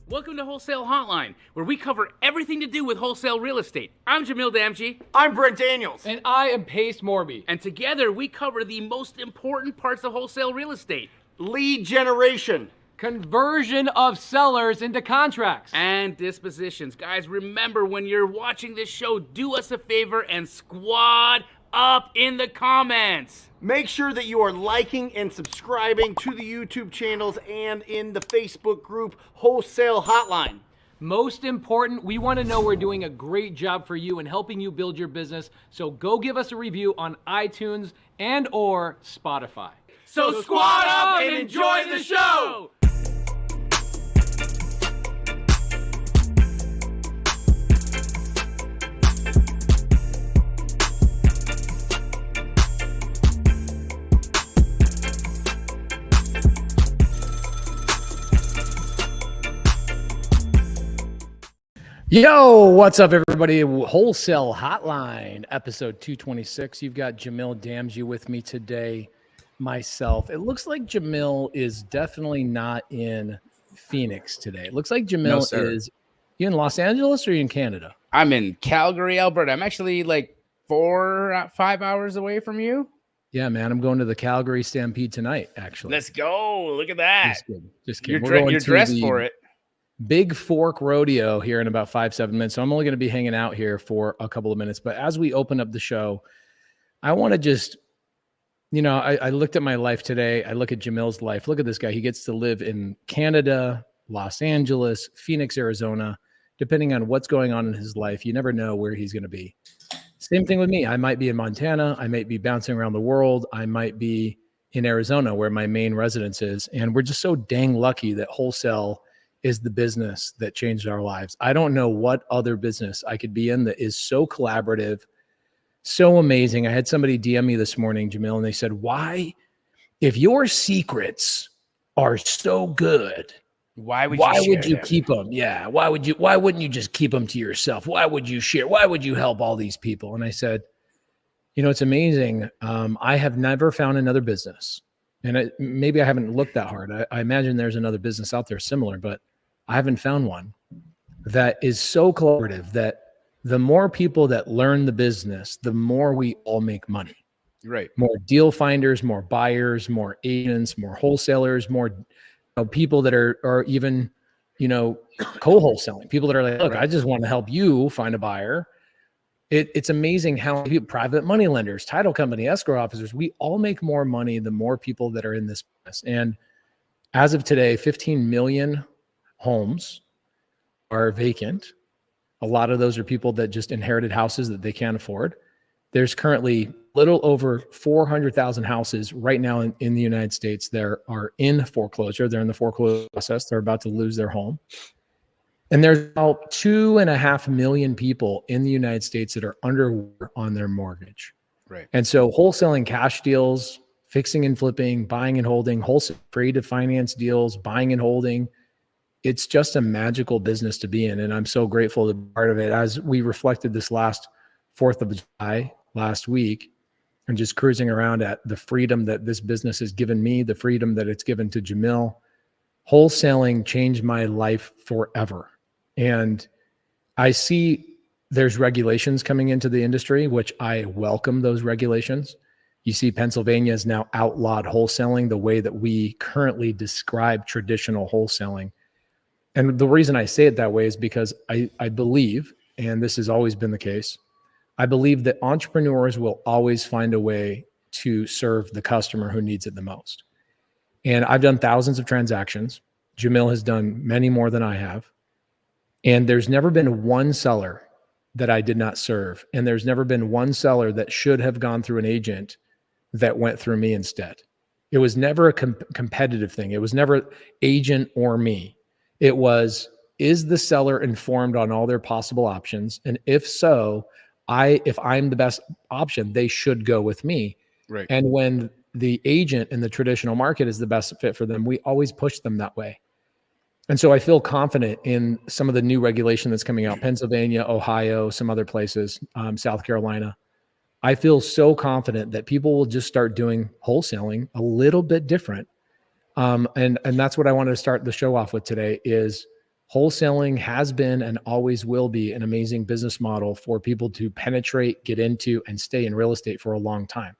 Welcome to Wholesale Hotline, where we cover everything to do with wholesale real estate. I'm Jamil Damji. I'm Brent Daniels. And I am Pace Morby. And together we cover the most important parts of wholesale real estate. Lead generation. Conversion of sellers into contracts. And dispositions. Guys, remember when you're watching this show, do us a favor and squad up in the comments. Make sure that you are liking and subscribing to the YouTube channels and in the Facebook group Wholesale Hotline. Most important, we want to know we're doing a great job for you and helping you build your business. So go give us a review on iTunes and or Spotify. So squad up and enjoy the show! Yo, what's up, everybody? Wholesale Hotline, episode 226. You've got Jamil Damji with me today, myself. It looks like Jamil is definitely not in Phoenix today. It looks like Jamil is... You in Los Angeles or you in Canada? I'm in Calgary, Alberta. I'm actually like 4-5 hours away from you. Yeah, man. I'm going to the Calgary Stampede tonight, actually. Let's go. Look at that. Just kidding. You're dressed for it. Big Fork Rodeo here in about 5-7 minutes. So I'm only going to be hanging out here for a couple of minutes. But as we open up the show, I want to just, I looked at my life today. I look at Jamil's life. Look at this guy. He gets to live in Canada, Los Angeles, Phoenix, Arizona. Depending on what's going on in his life, you never know where he's going to be. Same thing with me. I might be in Montana. I might be bouncing around the world. I might be in Arizona where my main residence is. And we're just so dang lucky that wholesale is the business that changed our lives. I don't know what other business I could be in that is so collaborative, so amazing. I had somebody DM me this morning, Jamil, and they said, why, if your secrets are so good, why would you keep them? Yeah. Why wouldn't you just keep them to yourself? Why would you share? Why would you help all these people? And I said, it's amazing. I have never found another business, and maybe I haven't looked that hard. I imagine there's another business out there similar, but I haven't found one that is so collaborative that the more people that learn the business, the more we all make money. Right. More deal finders, more buyers, more agents, more wholesalers, more people that are even, co-wholesaling. People that are like, look, I just want to help you find a buyer. It's amazing how private money lenders, title company, escrow officers, we all make more money the more people that are in this business. And as of today, 15 million homes are vacant. A lot of those are people that just inherited houses that they can't afford. There's currently little over 400,000 houses right now in the United States that are in foreclosure. They're in the foreclosure process. They're about to lose their home. And there's about 2.5 million people in the United States that are under on their mortgage. Right. And so wholesaling cash deals, fixing and flipping, buying and holding, wholesale creative finance deals, buying and holding, it's just a magical business to be in. And I'm so grateful to be part of it. As we reflected this last 4th of July last week and just cruising around at the freedom that this business has given me, the freedom that it's given to Jamil, wholesaling changed my life forever. And I see there's regulations coming into the industry, which I welcome those regulations. You see Pennsylvania has now outlawed wholesaling the way that we currently describe traditional wholesaling. And the reason I say it that way is because I believe, and this has always been the case, I believe that entrepreneurs will always find a way to serve the customer who needs it the most. And I've done thousands of transactions. Jamil has done many more than I have. And there's never been one seller that I did not serve. And there's never been one seller that should have gone through an agent that went through me instead. It was never a competitive thing. It was never agent or me. It was, is the seller informed on all their possible options? And if so, if I'm the best option, they should go with me. Right. And when the agent in the traditional market is the best fit for them, we always push them that way. And so I feel confident in some of the new regulation that's coming out, Pennsylvania, Ohio, some other places, South Carolina. I feel so confident that people will just start doing wholesaling a little bit different. And that's what I wanted to start the show off with today is Wholesaling has been and always will be an amazing business model for people to penetrate, get into, and stay in real estate for a long time.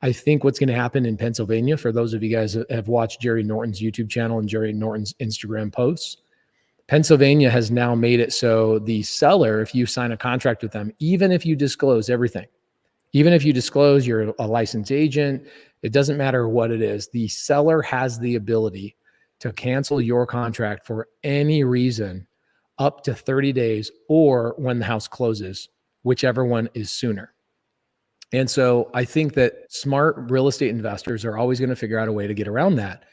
I think what's going to happen in Pennsylvania, for those of you guys that have watched Jerry Norton's YouTube channel and Jerry Norton's Instagram posts, Pennsylvania has now made it so the seller, if you sign a contract with them, even if you disclose everything, even if you disclose you're a licensed agent, it doesn't matter what it is, the seller has the ability to cancel your contract for any reason up to 30 days or when the house closes, whichever one is sooner. And so I think that smart real estate investors are always going to figure out a way to get around that.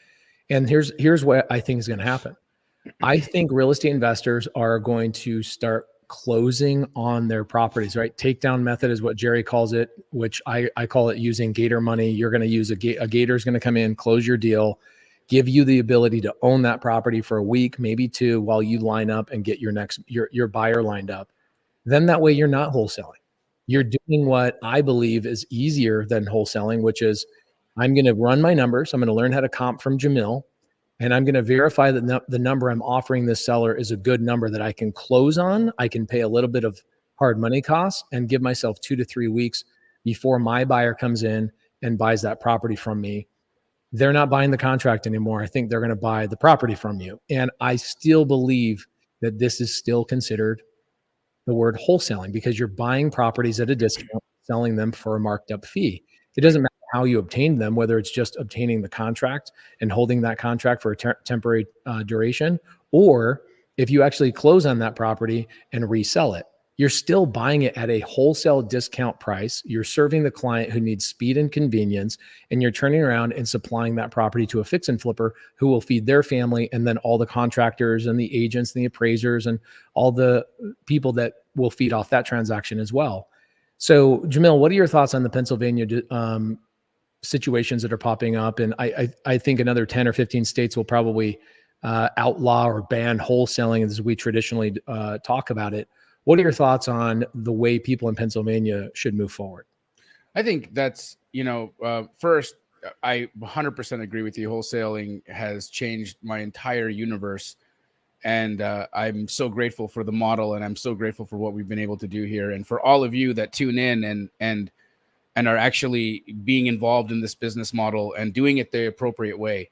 And here's what I think is going to happen. I think real estate investors are going to start closing on their properties, right? Takedown method is what Jerry calls it, which I call it using gator money. You're going to use a gator is going to come in, close your deal, give you the ability to own that property for a week, maybe two, while you line up and get your buyer lined up. Then that way you're not wholesaling. You're doing what I believe is easier than wholesaling, which is I'm going to run my numbers. I'm going to learn how to comp from Jamil, and I'm going to verify that the number I'm offering this seller is a good number that I can close on. I can pay a little bit of hard money costs and give myself 2 to 3 weeks before my buyer comes in and buys that property from me. They're not buying the contract anymore. I think they're going to buy the property from you. And I still believe that this is still considered the word wholesaling, because you're buying properties at a discount, selling them for a marked up fee. It doesn't matter how you obtained them, whether it's just obtaining the contract and holding that contract for a temporary duration, or if you actually close on that property and resell it. You're still buying it at a wholesale discount price. You're serving the client who needs speed and convenience, and you're turning around and supplying that property to a fix and flipper who will feed their family, and then all the contractors and the agents and the appraisers and all the people that will feed off that transaction as well. So, Jamil, what are your thoughts on the Pennsylvania situations that are popping up? And I think another 10 or 15 states will probably outlaw or ban wholesaling as we traditionally talk about it. What are your thoughts on the way people in Pennsylvania should move forward? I think that's, first, I 100% agree with you. Wholesaling has changed my entire universe. And I'm so grateful for the model, and I'm so grateful for what we've been able to do here. And for all of you that tune in and are actually being involved in this business model and doing it the appropriate way.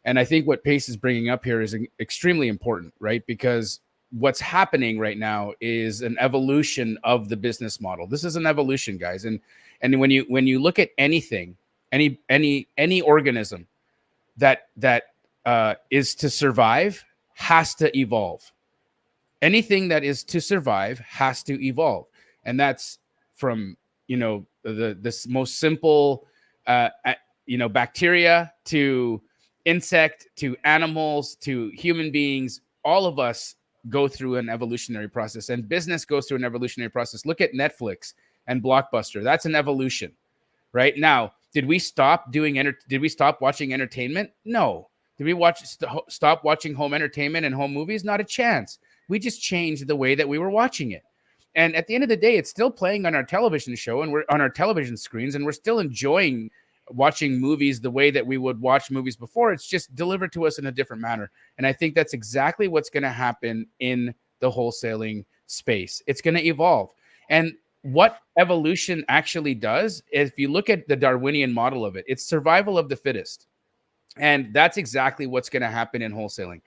And I think what Pace is bringing up here is extremely important, right? Because what's happening right now is an evolution of the business model. This is an evolution, guys. And when you look at anything, any organism that is to survive has to evolve. Anything that is to survive has to evolve. And that's from, this most simple, bacteria to insect to animals to human beings. All of us go through an evolutionary process, and business goes through an evolutionary process. Look at Netflix and Blockbuster. That's an evolution. Right now, did we stop watching entertainment? No. Did we stop watching home entertainment and home movies? Not a chance. We just changed the way that we were watching it. And at the end of the day, it's still playing on our television show, and we're on our television screens, and we're still enjoying watching movies the way that we would watch movies before. It's just delivered to us in a different manner. And I think that's exactly what's going to happen in the wholesaling space. It's going to evolve. And what evolution actually does, if you look at the Darwinian model of it, it's survival of the fittest. And that's exactly what's going to happen in wholesaling.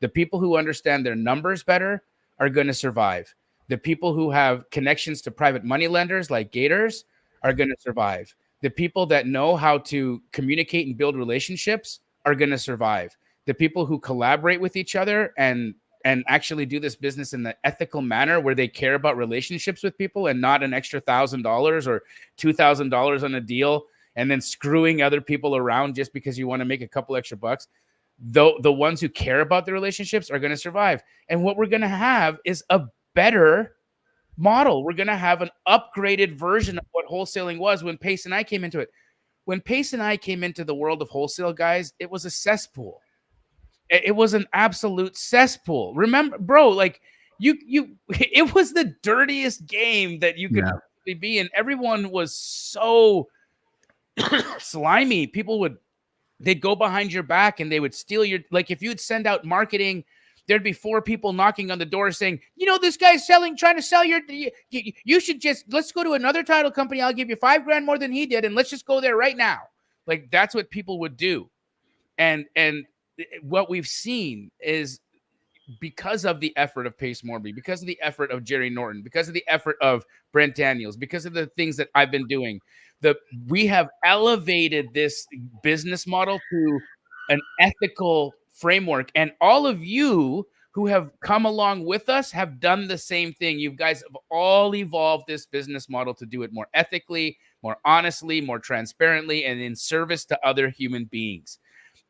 The people who understand their numbers better are going to survive. The people who have connections to private money lenders like Gators are going to survive. The people that know how to communicate and build relationships are going to survive. The people who collaborate with each other and actually do this business in the ethical manner where they care about relationships with people and not an extra $1,000 or $2,000 on a deal and then screwing other people around just because you want to make a couple extra bucks. The ones who care about the relationships are going to survive. And what we're going to have is a better model. We're going to have an upgraded version of what wholesaling was when Pace and I came into it. When Pace and I came into the world of wholesale, guys, it was a cesspool. It was an absolute cesspool. Remember, bro, like it was the dirtiest game that you could be in. Everyone was so slimy. They'd go behind your back and they would steal your, like if you'd send out marketing there'd be 4 people knocking on the door saying, you know, this guy's trying to sell you should let's go to another title company. I'll give you $5,000 more than he did. And let's just go there right now. Like, that's what people would do. And what we've seen is, because of the effort of Pace Morby, because of the effort of Jerry Norton, because of the effort of Brent Daniels, because of the things that I've been doing, we have elevated this business model to an ethical framework. And all of you who have come along with us have done the same thing. You guys have all evolved this business model to do it more ethically, more honestly, more transparently, and in service to other human beings.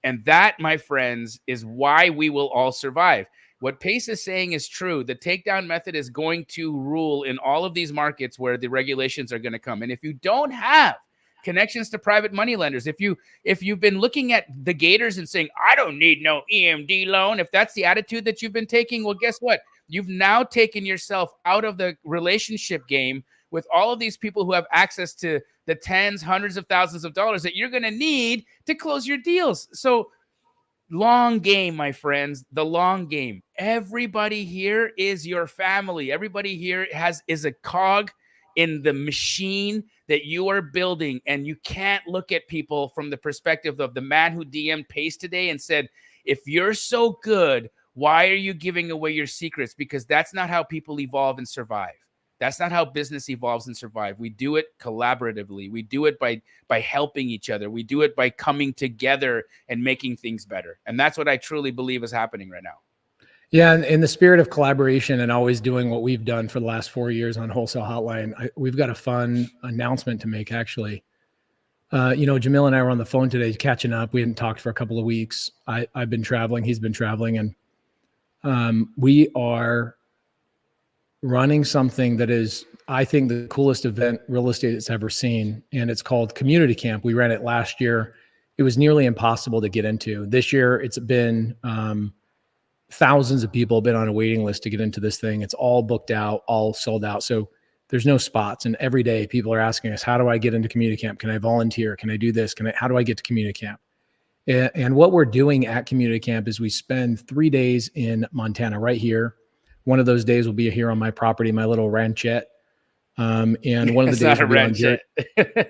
And that, my friends, is why we will all survive. What Pace is saying is true. The takedown method is going to rule in all of these markets where the regulations are going to come. And if you don't have connections to private money lenders, if you've been looking at the Gators and saying, I don't need no EMD loan, if that's the attitude that you've been taking, well, guess what? You've now taken yourself out of the relationship game with all of these people who have access to the tens, hundreds of thousands of dollars that you're going to need to close your deals. So, long game, my friends, the long game. Everybody here is your family. Everybody here is a cog in the machine that you are building. And you can't look at people from the perspective of the man who DM'd Pace today and said, if you're so good, why are you giving away your secrets? Because that's not how people evolve and survive. That's not how business evolves and survive. We do it collaboratively. We do it by helping each other. We do it by coming together and making things better. And that's what I truly believe is happening right now. Yeah, and in the spirit of collaboration and always doing what we've done for the last 4 years on Wholesale Hotline, we've got a fun announcement to make, actually. Jamil and I were on the phone today catching up. We hadn't talked for a couple of weeks. I've been traveling. He's been traveling. And we are running something that is, I think, the coolest event real estate has ever seen. And it's called Community Camp. We ran it last year. It was nearly impossible to get into. This year, it's been thousands of people have been on a waiting list to get into this thing. It's all booked out, all sold out. So there's no spots. And every day people are asking us, how do I get into Community Camp? Can I volunteer? Can I do this? How do I get to Community Camp? And what we're doing at Community Camp is we spend 3 days in Montana right here. One of those days will be here on my property, my little ranchette. And one of the days will be on Jerry.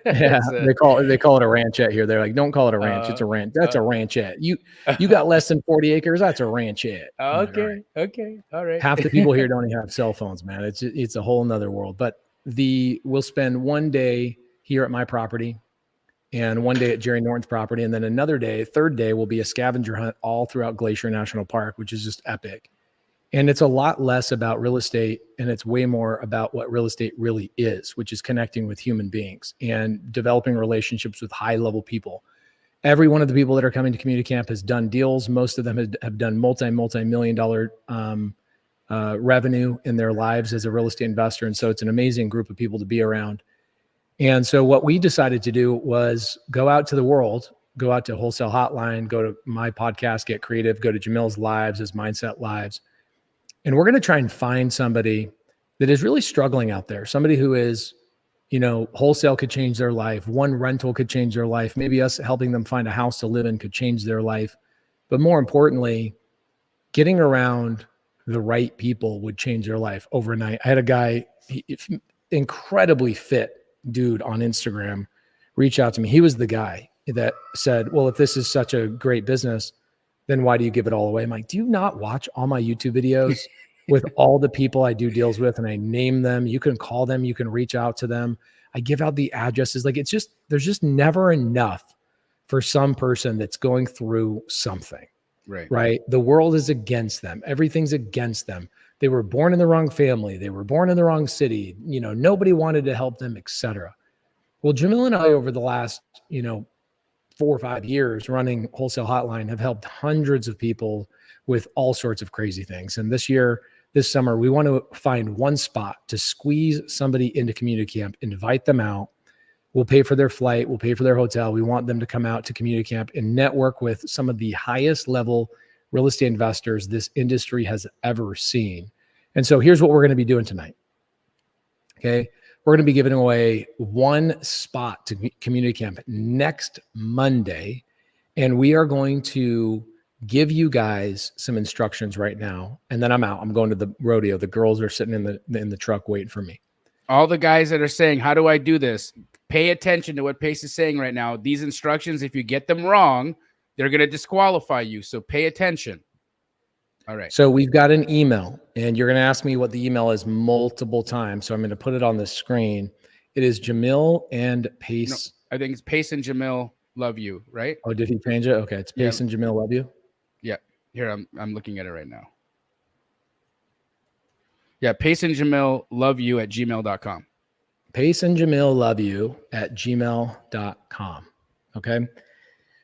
Yeah, they call it a ranchette here. They're like, don't call it a ranch. It's a ranch. That's a ranchette. You got less than 40 acres. That's a ranchette. Okay. Okay. All right. Half the people here don't even have cell phones, man. It's a whole nother world. But we'll spend one day here at my property and one day at Jerry Norton's property. And then another day, third day, will be a scavenger hunt all throughout Glacier National Park, which is just epic. And it's a lot less about real estate, and it's way more about what real estate really is, which is connecting with human beings and developing relationships with high-level people. Every one of the people that are coming to Community Camp has done deals. Most of them have done multi-million-dollar revenue in their lives as a real estate investor. And so it's an amazing group of people to be around. And so what we decided to do was go out to the world, go out to Wholesale Hotline, go to my podcast, Get Creative, go to Jamil's Lives, his Mindset Lives. And we're going to try and find somebody that is really struggling out there. Somebody who is, wholesale could change their life. One rental could change their life. Maybe us helping them find a house to live in could change their life. But more importantly, getting around the right people would change their life overnight. I had a guy, incredibly fit dude on Instagram, reach out to me. He was the guy that said, well, if this is such a great business, then why do you give it all away? I'm like, do you not watch all my YouTube videos with all the people I do deals with, and I name them? You can call them, you can reach out to them. I give out the addresses. Like, there's just never enough for some person that's going through something, right? The world is against them. Everything's against them. They were born in the wrong family. They were born in the wrong city. Nobody wanted to help them, etc. Well, Jamil and I, over the last, 4 or 5 years running Wholesale Hotline, have helped hundreds of people with all sorts of crazy things. And this summer, we want to find one spot to squeeze somebody into Community Camp, invite them out. We'll pay for their flight. We'll pay for their hotel. We want them to come out to Community Camp and network with some of the highest level real estate investors this industry has ever seen. And so here's what we're going to be doing tonight. Okay. We're going to be giving away one spot to Community Camp next Monday. And we are going to give you guys some instructions right now, and then I'm out. I'm going to the rodeo. The girls are sitting in the truck waiting for me. All the guys that are saying, how do I do this? Pay attention to what Pace is saying right now. These instructions, if you get them wrong, they're going to disqualify you. So pay attention. All right. So we've got an email, and you're going to ask me what the email is multiple times. So I'm going to put it on the screen. It is Jamil and Pace. No, I think it's Pace and Jamil love you, right? Oh, did he change it? Okay, it's Pace and Jamil love you. Yeah. Here, I'm looking at it right now. Yeah, Pace and Jamil love you at gmail.com. Pace and Jamil love you at gmail.com. Okay.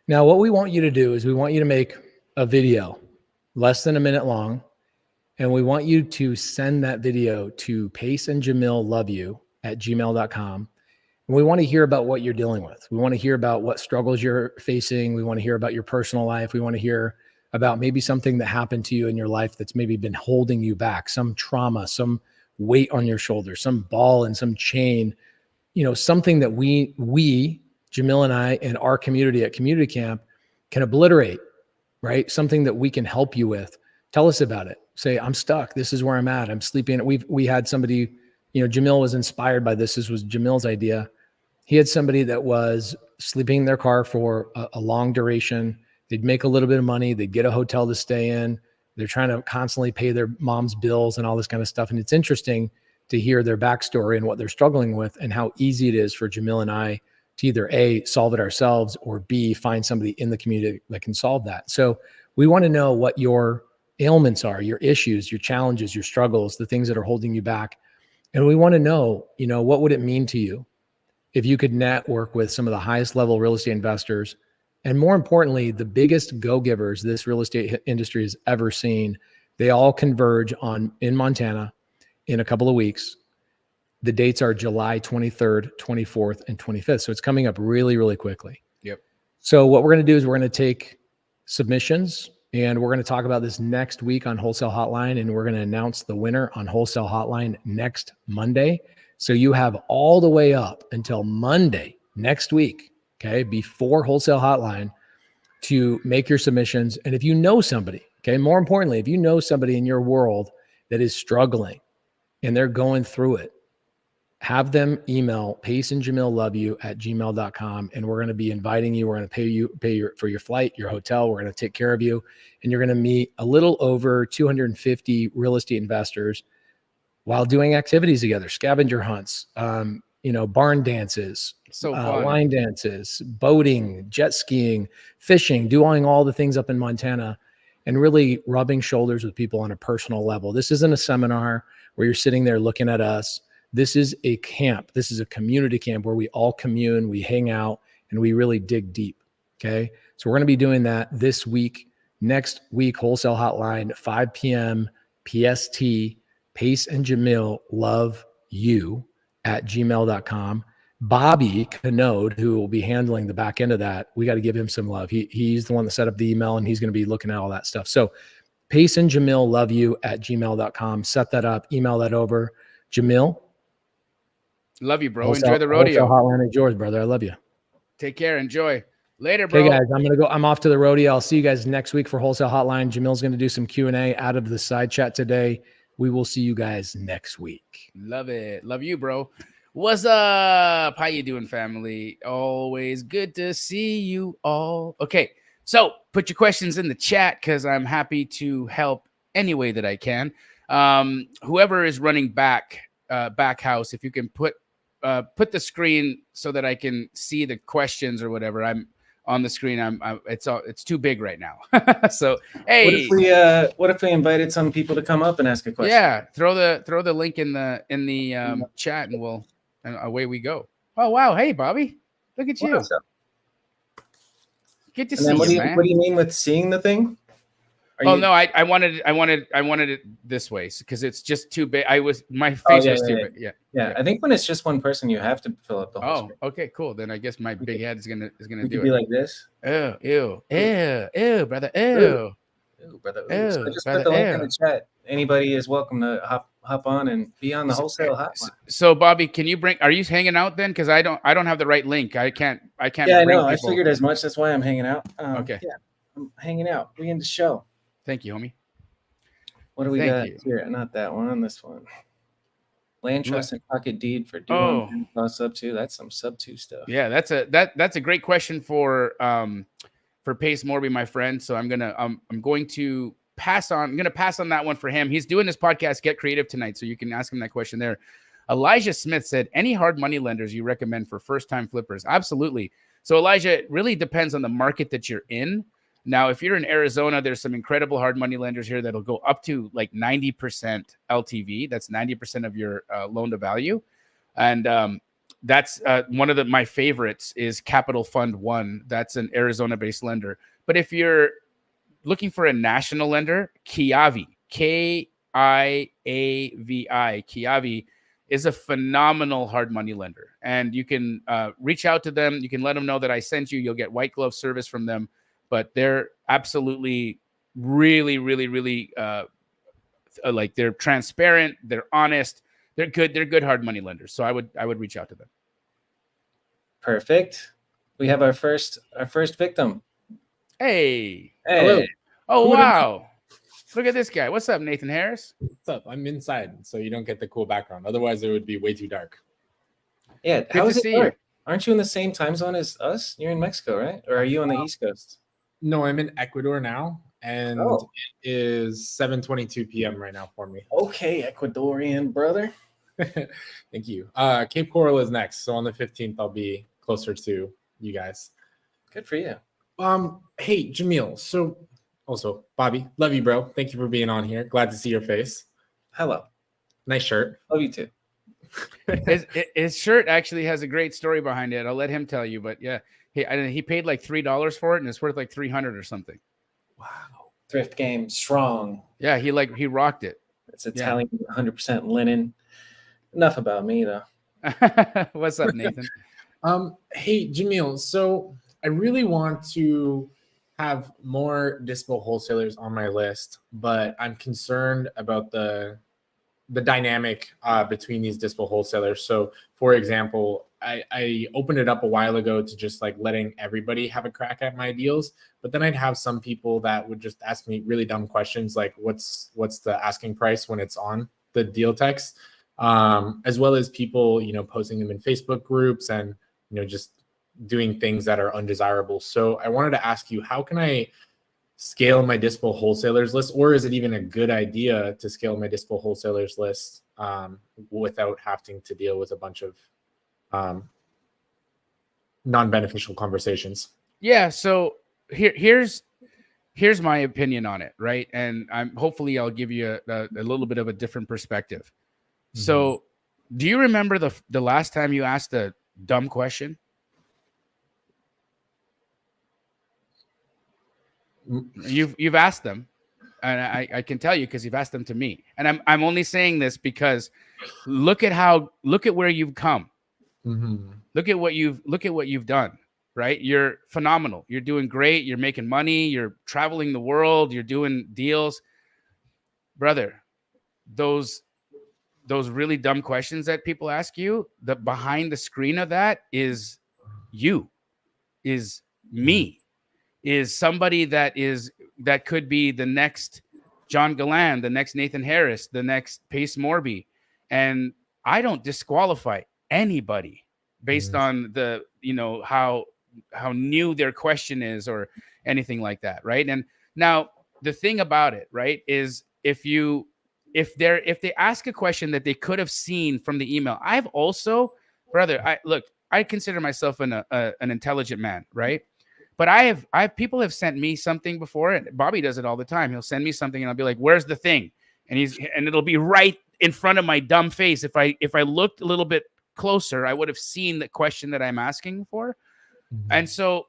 Now, what we want you to do is we want you to make a video less than a minute long, and we want you to send that video to Pace and Jamil love you at gmail.com. And we want to hear about what you're dealing with. We want to hear about what struggles you're facing. We want to hear about your personal life. We want to hear about maybe something that happened to you in your life that's maybe been holding you back, some trauma, some weight on your shoulder, some ball and some chain, something that we, Jamil and I, and our community at Community Camp can obliterate, right? Something that we can help you with. Tell us about it. Say, I'm stuck. This is where I'm at. I'm sleeping. We had somebody, Jamil was inspired by this. This was Jamil's idea. He had somebody that was sleeping in their car for a long duration. They'd make a little bit of money. They'd get a hotel to stay in. They're trying to constantly pay their mom's bills and all this kind of stuff. And it's interesting to hear their backstory and what they're struggling with and how easy it is for Jamil and I to either A, solve it ourselves, or B, find somebody in the community that can solve that. So we want to know what your ailments are, your issues, your challenges, your struggles, the things that are holding you back. And we want to know, what would it mean to you if you could network with some of the highest level real estate investors, and more importantly, the biggest go-givers this real estate industry has ever seen. They all converge in Montana in a couple of weeks. The dates are July 23rd, 24th, and 25th. So it's coming up really, really quickly. Yep. So what we're going to do is we're going to take submissions, and we're going to talk about this next week on Wholesale Hotline, and we're going to announce the winner on Wholesale Hotline next Monday. So you have all the way up until Monday next week, okay, before Wholesale Hotline to make your submissions. And if you know somebody, okay, more importantly, if you know somebody in your world that is struggling and they're going through it, have them email Pace and Jamil love you at gmail.com. And we're going to be inviting you. We're going to pay for your flight, your hotel. We're going to take care of you. And you're going to meet a little over 250 real estate investors while doing activities together, scavenger hunts, barn dances, line dances, boating, jet skiing, fishing, doing all the things up in Montana, and really rubbing shoulders with people on a personal level. This isn't a seminar where you're sitting there looking at us. This is a camp. This is a community camp where we all commune, we hang out, and we really dig deep. Okay. So we're going to be doing that this week. Next week, Wholesale Hotline, 5 p.m. PST, Pace and Jamil love you at gmail.com. Bobby Canode, who will be handling the back end of that, we got to give him some love. He's the one that set up the email, and he's going to be looking at all that stuff. So Pace and Jamil love you at gmail.com. Set that up, email that over. Jamil, love you, bro. Enjoy the rodeo. Hotline is yours, brother. I love you. Take care. Enjoy. Later, bro. Okay, guys, I'm off to the rodeo. I'll see you guys next week for Wholesale Hotline. Jamil's going to do some Q&A out of the side chat today. We will see you guys next week. Love it. Love you, bro. What's up? How you doing, family? Always good to see you all. Okay, so put your questions in the chat because I'm happy to help any way that I can. Whoever is running back house, if you can put the screen so that I can see the questions or whatever. I'm on the screen. It's too big right now. So hey, what if we invited some people to come up and ask a question? Yeah, throw the link in the chat and away we go. Oh wow, hey Bobby, look at you. Good to see you, man. What do you mean with seeing the thing? No, I wanted it this way because it's just too big. My face was too big. Yeah. I think when it's just one person, you have to fill up the whole screen. Okay, cool. Then I guess my big head is gonna do it. Be like this. Ew, brother. Ew, brother. So just put the link in the chat. Anybody is welcome to hop on and be on the Wholesale Hotline. So Bobby, are you hanging out then? Because I don't have the right link. I can't. Yeah, I know. I figured as much. That's why I'm hanging out. Okay. Yeah. I'm hanging out. We in the show. Thank you, homie. What do we Thank got you. here? Not that one. This one. Land trust and pocket deed for due Oh. on sub 2. That's some sub 2 stuff. Yeah, that's a great question for Pace Morby, my friend. So I'm going to pass on. I'm going to pass on that one for him. He's doing his podcast, Get Creative, tonight, so you can ask him that question there. Elijah Smith said, any hard money lenders you recommend for first-time flippers? Absolutely. So Elijah, it really depends on the market that you're in. Now, if you're in Arizona, there's some incredible hard money lenders here that'll go up to like 90% LTV. That's 90% of your loan to value. And that's one of my favorites is Capital Fund One. That's an Arizona-based lender. But if you're looking for a national lender, Kiavi, Kiavi, Kiavi is a phenomenal hard money lender. And you can reach out to them. You can let them know that I sent you. You'll get white glove service from them. But they're absolutely really, really, really like they're transparent. They're honest. They're good. They're good hard money lenders. So I would reach out to them. Perfect. We have our first victim. Hey. Hello. Oh, wow. Look at this guy. What's up, Nathan Harris? What's up? I'm inside, so you don't get the cool background. Otherwise, it would be way too dark. Yeah. Good How to does see it work? you. Aren't you in the same time zone as us? You're in Mexico, right? Or are you on the East Coast? No, I'm in Ecuador now, and Oh. it is 7:22 p.m. right now for me. Okay, Ecuadorian brother. Thank you. Cape Coral is next, so on the 15th, I'll be closer to you guys. Good for you. Hey, Jamil. So, also, Bobby, love you, bro. Thank you for being on here. Glad to see your face. Hello. Nice shirt. Love you too. His shirt actually has a great story behind it. I'll let him tell you, but yeah, he paid like $3 for it, and it's worth like 300 or something. Wow. Thrift game strong. Yeah, he rocked it. It's Italian, 100% linen. Enough about me though. What's up, Nathan? Hey, Jamil. So I really want to have more dispo wholesalers on my list, but I'm concerned about the dynamic between these dispo wholesalers. So, for example, I opened it up a while ago to just like letting everybody have a crack at my deals, but then I'd have some people that would just ask me really dumb questions like, "What's the asking price?" when it's on the deal text, as well as people posting them in Facebook groups and just doing things that are undesirable. So I wanted to ask you, how can I scale my dispo wholesalers list, or is it even a good idea to scale my dispo wholesalers list without having to deal with a bunch of non-beneficial conversations? Yeah, so here's my opinion on it, right? And hopefully I'll give you a little bit of a different perspective. Mm-hmm. So, do you remember the last time you asked a dumb question? You've asked them, and I can tell you because you've asked them to me. And I'm only saying this because look at where you've come. Mm-hmm. Look at what you've done, right? You're phenomenal. You're doing great. You're making money. You're traveling the world. You're doing deals, brother. Those really dumb questions that people ask you, the behind the screen of that is you, is me, is somebody that could be the next John Galland, the next Nathan Harris, the next Pace Morby. And I don't disqualify anybody based on the, how new their question is or anything like that. Right. And now the thing about it, right, is if they ask a question that they could have seen from the email, I've also, brother, I consider myself an intelligent man, right? But I have people have sent me something before, and Bobby does it all the time. He'll send me something, and I'll be like, "Where's the thing?" And it'll be right in front of my dumb face. If I looked a little bit closer, I would have seen the question that I'm asking for. Mm-hmm. And so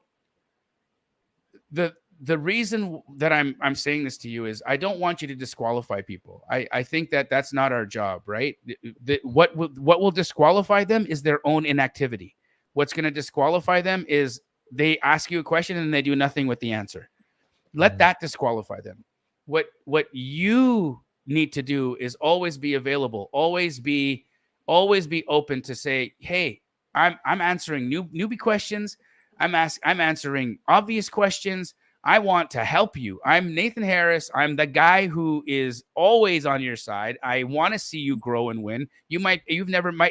the reason that I'm saying this to you is I don't want you to disqualify people. I think that's not our job, right? What will disqualify them is their own inactivity. What's going to disqualify them is they ask you a question and they do nothing with the answer. Let that disqualify them. What you need to do is always be available, always be open to say, hey, I'm answering newbie questions. I'm answering obvious questions. I want to help you. I'm Nathan Harris. I'm the guy who is always on your side. I want to see you grow and win. Might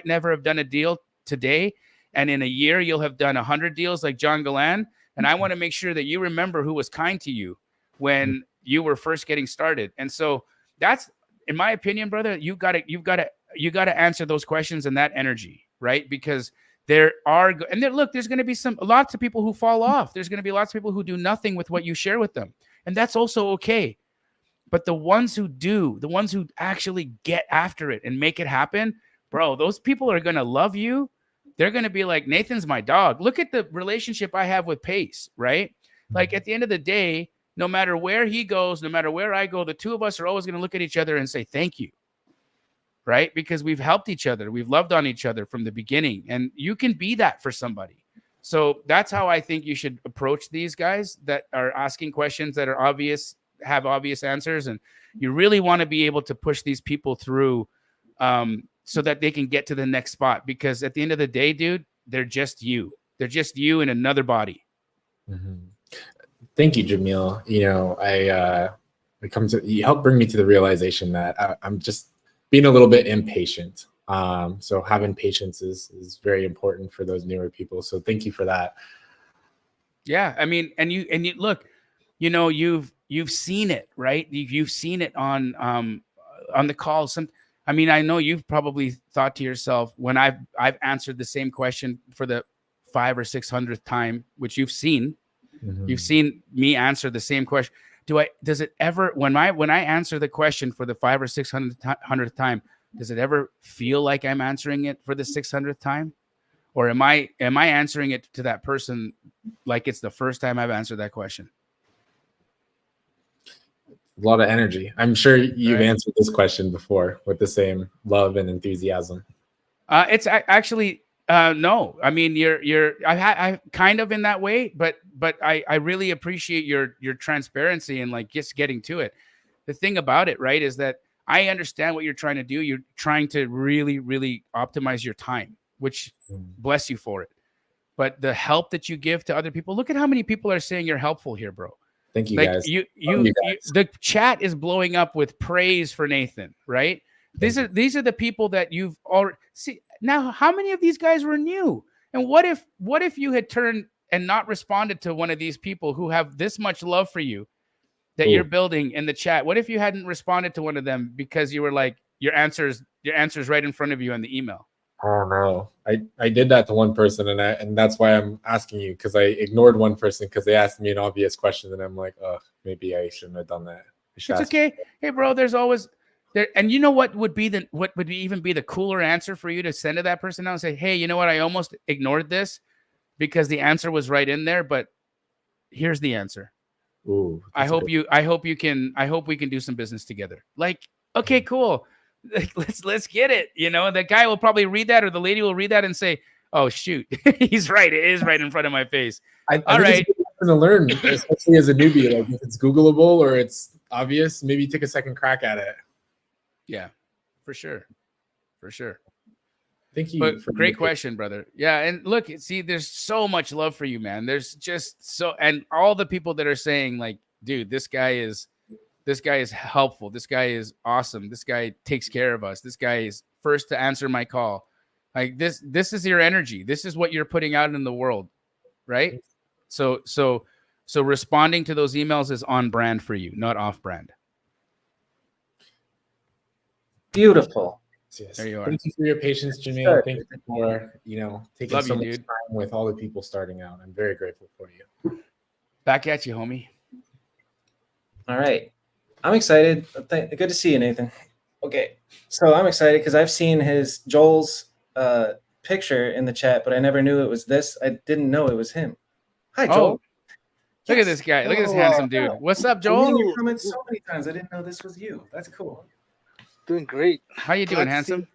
never have done a deal today, and in a year you'll have done 100 deals like John Galan. And I want to make sure that you remember who was kind to you when you were first getting started. And so that's, in my opinion, brother, you've got to answer those questions and that energy, right? Because there's going to be lots of people who fall off. There's going to be lots of people who do nothing with what you share with them. And that's also okay. But the ones who do, the ones who actually get after it and make it happen, bro, those people are going to love you. They're going to be like, Nathan's my dog. Look at the relationship I have with Pace, right? Like at the end of the day, no matter where he goes, no matter where I go, the two of us are always going to look at each other and say, thank you. Right? Because we've helped each other. We've loved on each other from the beginning. And you can be that for somebody. So that's how I think you should approach these guys that are asking questions that are obvious, have obvious answers. And you really want to be able to push these people through so that they can get to the next spot. Because at the end of the day, dude, they're just you. They're just you in another body. Mm-hmm. Thank you, Jamil. You know, you helped bring me to the realization that I'm just being a little bit impatient. So having patience is very important for those newer people. So thank you for that. Yeah. I mean, and you look, you know, you've seen it, right? You've seen it on the calls. I mean, I know you've probably thought to yourself when I've answered the same question for the 500th or 600th time, which you've seen. Mm-hmm. You've seen me answer the same question. Does it ever, when I answer the question for the 500th or 600th time, does it ever feel like I'm answering it for the 600th time? Or am I answering it to that person like it's the first time I've answered that question? A lot of energy. I'm sure you've answered this question before with the same love and enthusiasm. It's actually no. I mean, I kind of in that way, but I really appreciate your transparency and like just getting to it. The thing about it, right, is that I understand what you're trying to do. You're trying to really, really optimize your time, which bless you for it. But the help that you give to other people, look at how many people are saying you're helpful here, bro. Thank you, like guys. You the chat is blowing up with praise for Nathan, right? These are the people that you've already see. Now, how many of these guys were new? And what if you had turned and not responded to one of these people who have this much love for you that you're building in the chat? What if you hadn't responded to one of them because you were like, your answer's right in front of you in the email? Oh no, I did that to one person, and that's why I'm asking you, because I ignored one person because they asked me an obvious question, and I'm like, oh, maybe I shouldn't have done that. It's okay. Hey, bro, there's always there, and you know what would even be the cooler answer for you to send to that person now and say, hey, you know what? I almost ignored this because the answer was right in there, but here's the answer. Ooh, I hope we can do some business together. Like, okay, cool. Let's get it. You know, the guy will probably read that, or the lady will read that and say, oh shoot, he's right. It is right in front of my face. All right. It's to learn, especially as a newbie, like if it's Googleable or it's obvious, maybe take a second crack at it. Yeah, for sure. Thank you. But great question, brother. Yeah, and look, see, there's so much love for you, man. There's just so, and all the people that are saying like, dude, this guy is helpful. This guy is awesome. This guy takes care of us. This guy is first to answer my call. Like this is your energy. This is what you're putting out in the world, right? So responding to those emails is on brand for you, not off brand. Beautiful. Yes. There you are. Thank you for your patience, Jamil. Thank you for taking Love so you, much dude. time with all the people starting out. I'm very grateful for you. Back at you, homie. All right. I'm excited. Good to see you, Nathan. Okay. So I'm excited because I've seen Joel's picture in the chat, but I never knew it was this. I didn't know it was him. Hi, Joel. Look at this guy. Look at this handsome dude. What's up, Joel? I've seen your comments so many times. I didn't know this was you. That's cool. Doing great. How you doing, handsome?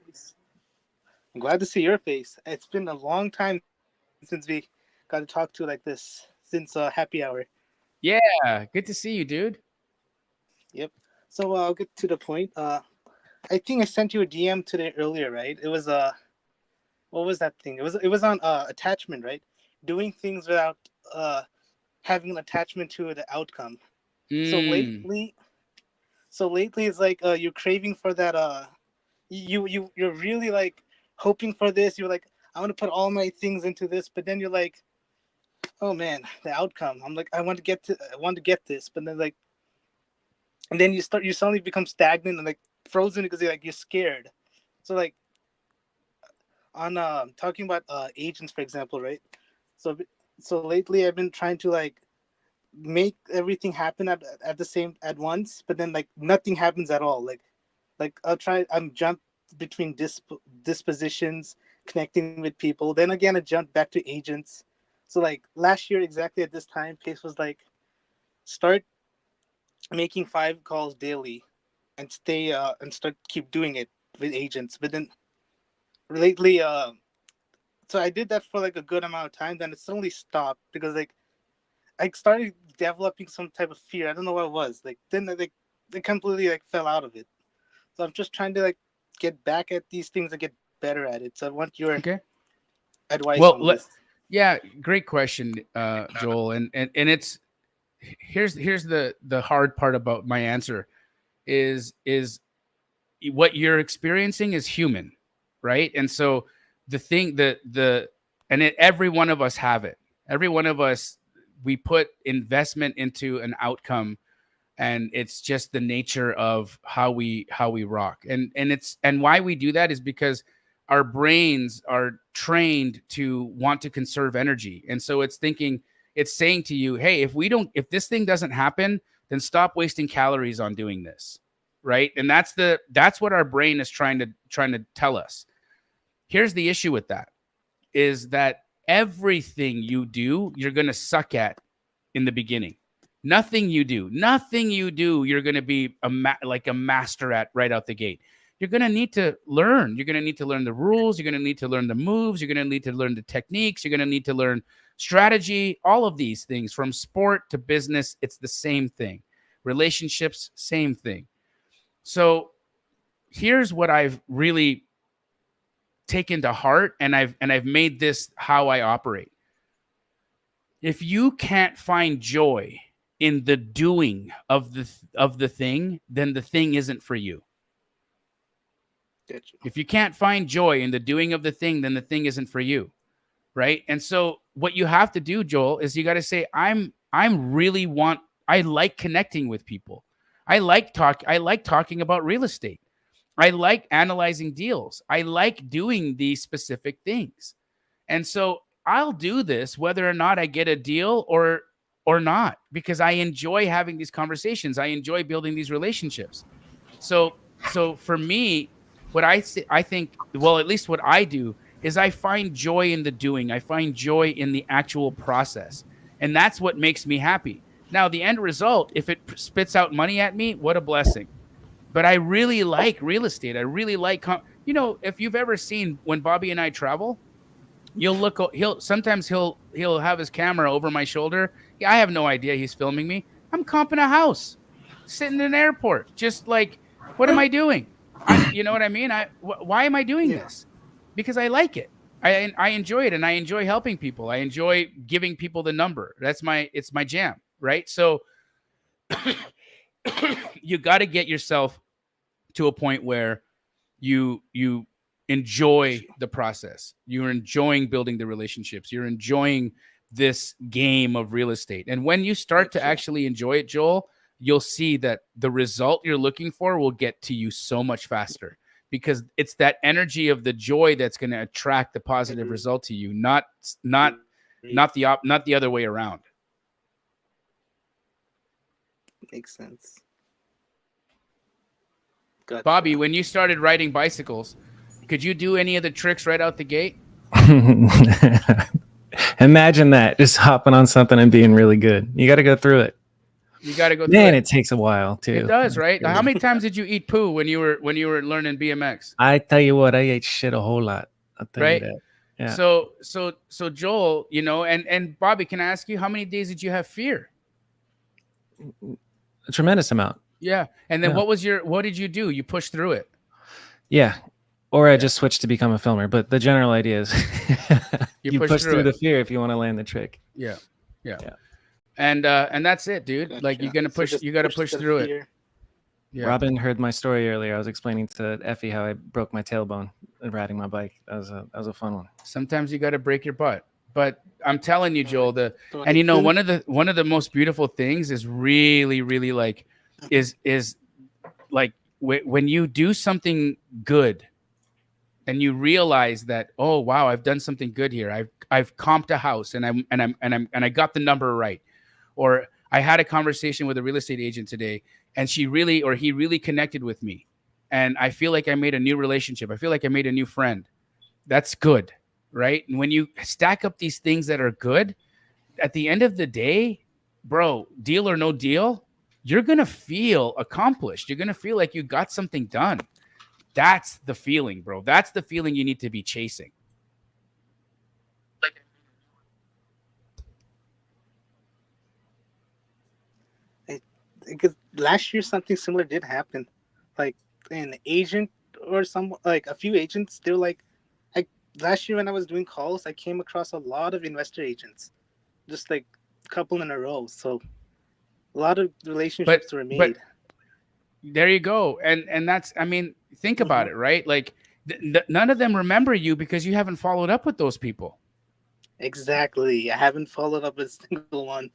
I'm glad to see your face. It's been a long time since we got to talk to like this, since happy hour. Yeah, good to see you, dude. Yep. So I'll get to the point. I think I sent you a DM today earlier, right? It was what was that thing? It was on attachment, right? Doing things without having an attachment to the outcome. So Mm. lately it's like you're craving for that you're really like hoping for this. You're like, I want to put all my things into this, but then you're like, oh man, the outcome. I'm like, I want to get this, but then like, and then you suddenly become stagnant and like frozen because you're scared. So like on talking about agents, for example, right? So lately I've been trying to like make everything happen at once, but then like nothing happens at all. Like I'm jumped between dispositions, connecting with people. Then again, I jumped back to agents. So like last year, exactly at this time, Pace was like, start making 5 calls daily, and keep doing it with agents. But then lately, so I did that for like a good amount of time. Then it suddenly stopped because like I started developing some type of fear. I don't know what it was. Like then like it completely like fell out of it. So I'm just trying to like get back at these things and get better at it. So I want your Okay. advice Well, on this. yeah, great question, Joel. And it's here's the hard part about my answer is what you're experiencing is human, right? And so the thing every one of us have it. Every one of us, we put investment into an outcome, and it's just the nature of how we rock. And why we do that is because our brains are trained to want to conserve energy. And so it's saying to you, hey, if this thing doesn't happen, then stop wasting calories on doing this. Right. And that's what our brain is trying to tell us. Here's the issue with that is that everything you do, you're going to suck at in the beginning. Nothing you do, you're going to be like a master at right out the gate. You're going to need to learn. You're going to need to learn the rules. You're going to need to learn the moves. You're going to need to learn the techniques. You're going to need to learn strategy, all of these things from sport to business. It's the same thing. Relationships, same thing. So here's what I've really taken to heart, and I've made this how I operate. If you can't find joy in the doing of the thing, then the thing isn't for you. Gotcha. If you can't find joy in the doing of the thing, then the thing isn't for you, right? And so what you have to do, Joel, is you got to say, I like connecting with people. I like talking about real estate. I like analyzing deals. I like doing these specific things. And so I'll do this whether or not I get a deal or not, because I enjoy having these conversations. I enjoy building these relationships. So for me, what I think, well, at least what I do is I find joy in the doing. I find joy in the actual process. And that's what makes me happy. Now, the end result, if it spits out money at me, what a blessing. But I really like real estate. I really like, if you've ever seen when Bobby and I travel, sometimes he'll have his camera over my shoulder. Yeah, I have no idea he's filming me. I'm comping a house, sitting in an airport, just like, what am I doing? You know what I mean? Why am I doing this? Because I like it. I enjoy it, and I enjoy helping people. I enjoy giving people the number. It's my jam, right? So you got to get yourself to a point where you enjoy the process. You're enjoying building the relationships. You're enjoying this game of real estate. And when you start to actually enjoy it, Joel, you'll see that the result you're looking for will get to you so much faster, because it's that energy of the joy that's going to attract the positive result to you, not the other way around. Makes sense. Gotcha. Bobby, when you started riding bicycles, could you do any of the tricks right out the gate? Imagine that, just hopping on something and being really good. You got to go through it. Man, it takes a while too. It does, right? How many times did you eat poo when you were learning BMX? I tell you what, I ate shit a whole lot. I'll tell you that. Yeah. So Joel, and Bobby, can I ask you, how many days did you have fear? A tremendous amount. Yeah. And then what did you do? You pushed through it. Yeah. Or I just switched to become a filmer. But the general idea is you push through the fear if you want to land the trick. Yeah. And that's it, dude. Gotcha. Like you're gonna So push. just You got to push push the through it. fear. Yeah. Robin heard my story earlier. I was explaining to Effie how I broke my tailbone riding my bike. That was a fun one. Sometimes you got to break your butt. But I'm telling you, Joel, So and you know, soon- one of the most beautiful things is really, really like is like when you do something good and you realize that, oh wow, I've done something good here. I've comped a house and I got the number right. Or I had a conversation with a real estate agent today and he really connected with me. And I feel like I made a new relationship. I feel like I made a new friend. That's good, right? And when you stack up these things that are good, at the end of the day, bro, deal or no deal, you're going to feel accomplished. You're going to feel like you got something done. That's the feeling, bro. That's the feeling you need to be chasing. because last year something similar did happen, like an agent or like a few agents. They're like last year when I was doing calls, I came across a lot of investor agents, just like a couple in a row. So a lot of relationships were made. But there you go. And that's, I mean, think about it, right? Like none of them remember you because you haven't followed up with those people. Exactly. I haven't followed up a single one.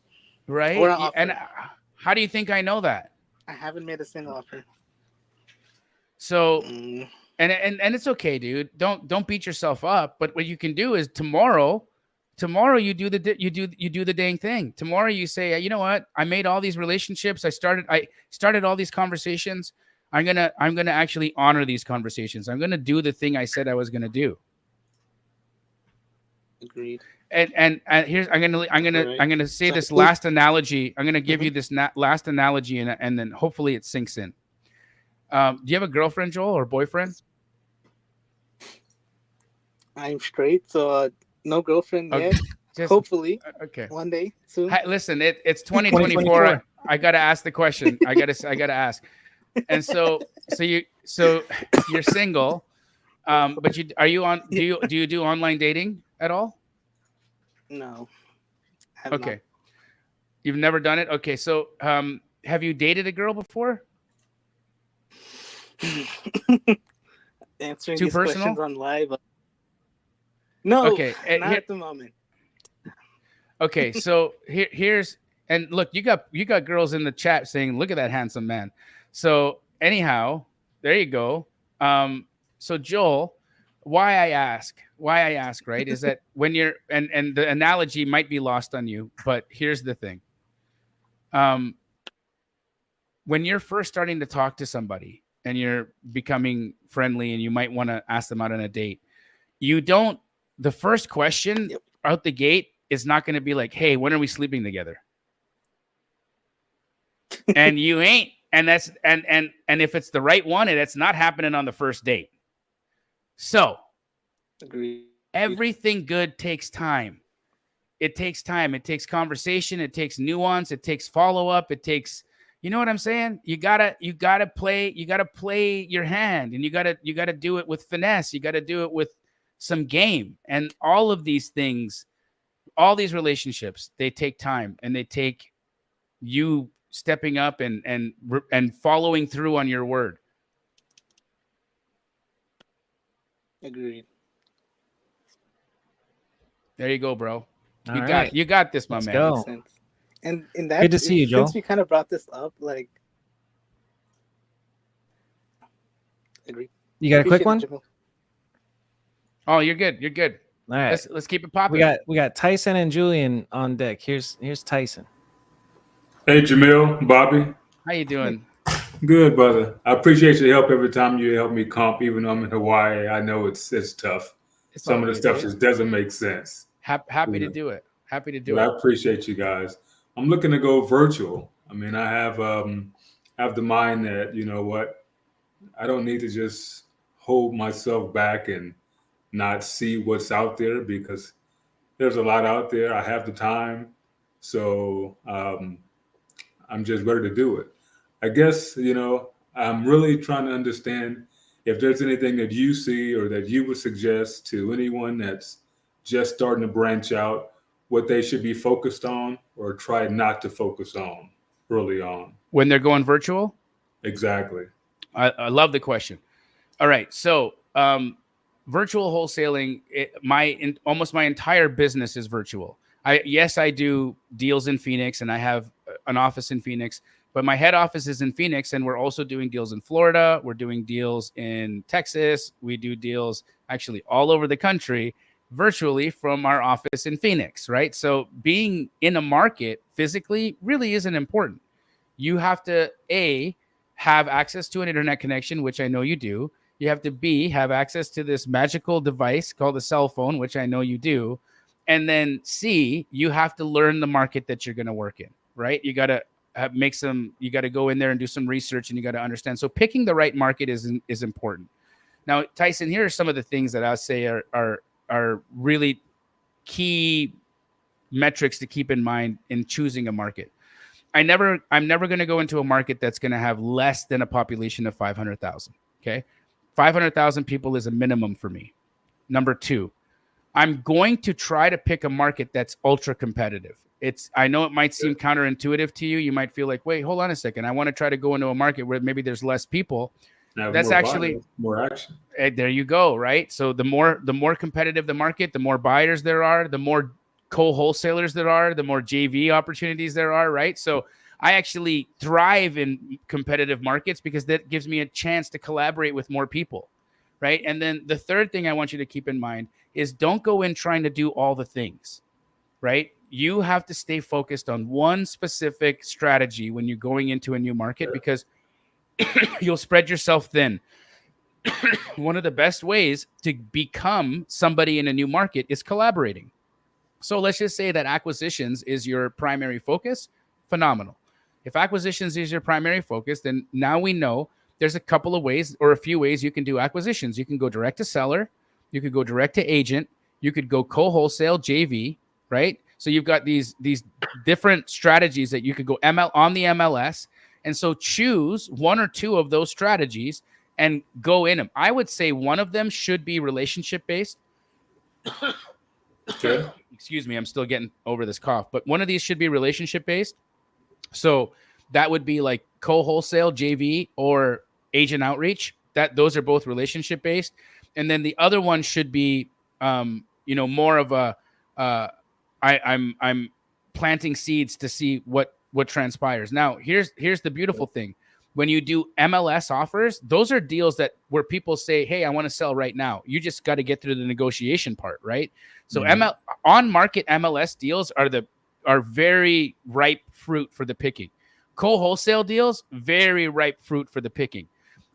Right. Or an offer. And how do you think I know that? I haven't made a single offer. So, and it's okay, dude. Don't beat yourself up. But what you can do is tomorrow you do the dang thing. Tomorrow you say, you know what? I made all these relationships. I started all these conversations. I'm gonna actually honor these conversations. I'm gonna do the thing I said I was gonna do. Agreed. And here's I'm gonna say this last analogy. I'm gonna give you this last analogy, and then hopefully it sinks in. Do you have a girlfriend, Joel, or boyfriend? I'm straight, so no girlfriend yet. Hopefully, one day soon. Listen, it's 2024. I gotta ask the question. I gotta ask. And so you're single, but do you do online dating at all? No. Okay. Not. You've never done it? Okay. So have you dated a girl before? Answering these questions on live. No. Okay. Not at the moment. Okay. So here's, and look, you got girls in the chat saying, look at that handsome man. So anyhow, there you go. So Joel, why I ask, right, is that when you're, and the analogy might be lost on you, but here's the thing. When you're first starting to talk to somebody and you're becoming friendly and you might want to ask them out on a date, the first question out the gate is not going to be like, hey, when are we sleeping together? And you ain't, and that's, and if it's the right one, it's not happening on the first date. So Agreed. Everything good takes time. It takes time. It takes conversation. It takes nuance. It takes follow-up. It takes, you know what I'm saying? You gotta play your hand, and you gotta do it with finesse. You gotta do it with some game. And all of these things, all these relationships, they take time, and they take you stepping up and following through on your word. Agreed. There you go, bro. You got this, my Let's man. Go. And in that, good to see you, Joel. Since we kind of brought this up, like, agreed. You got a quick one? Oh, you're good. You're good. All right. Let's keep it popping. We got Tyson and Julian on deck. Here's Tyson. Hey, Jamil, Bobby. How you doing? Good, brother. I appreciate your help every time you help me comp, even though I'm in Hawaii. I know it's tough. Some of the stuff just doesn't make sense. Happy to do it. Happy to do it. I appreciate you guys. I'm looking to go virtual. I mean, I have the mind that, you know what, I don't need to just hold myself back and not see what's out there, because there's a lot out there. I have the time. So I'm just ready to do it. I guess, you know, I'm really trying to understand if there's anything that you see or that you would suggest to anyone that's just starting to branch out, what they should be focused on or try not to focus on early on? When they're going virtual? Exactly. I love the question. All right. So virtual wholesaling, almost my entire business is virtual. Yes, I do deals in Phoenix and I have an office in Phoenix, but my head office is in Phoenix and we're also doing deals in Florida. We're doing deals in Texas. We do deals actually all over the country virtually from our office in Phoenix, right? So being in a market physically really isn't important. You have to, A, have access to an internet connection, which I know you do. You have to, B, have access to this magical device called a cell phone, which I know you do. And then C, you have to learn the market that you're going to work in, right? You got to you got to go in there and do some research and you got to understand. So picking the right market is important. Now, Tyson, here are some of the things that I say are really key metrics to keep in mind in choosing a market. I'm never going to go into a market that's going to have less than a population of 500,000. Okay. 500,000 people is a minimum for me. Number two, I'm going to try to pick a market that's ultra competitive. I know it might seem counterintuitive to you. You might feel like, wait, hold on a second. I want to try to go into a market where maybe there's less people. That's actually more action. There you go. Right. So the more competitive the market, the more buyers there are, the more co-wholesalers there are, the more JV opportunities there are, right? So I actually thrive in competitive markets because that gives me a chance to collaborate with more people, right? And then the third thing I want you to keep in mind is don't go in trying to do all the things, right? You have to stay focused on one specific strategy when you're going into a new market because you'll spread yourself thin. One of the best ways to become somebody in a new market is collaborating. So let's just say that acquisitions is your primary focus. Phenomenal. If acquisitions is your primary focus, then now we know there's a couple of ways or a few ways you can do acquisitions. You can go direct to seller. You could go direct to agent. You could go co-wholesale JV, right? So you've got these different strategies that you could go on the MLS. And so choose one or two of those strategies and go in them. I would say one of them should be relationship-based. Okay. Excuse me, I'm still getting over this cough, but one of these should be relationship based. So that would be like co-wholesale JV or agent outreach. Those are both relationship based. And then the other one should be more of a I'm planting seeds to see what transpires. Now, here's the beautiful thing. When you do MLS offers, those are deals where people say, hey, I want to sell right now. You just got to get through the negotiation part, right? So on-market MLS deals are very ripe fruit for the picking. Co-wholesale deals, very ripe fruit for the picking.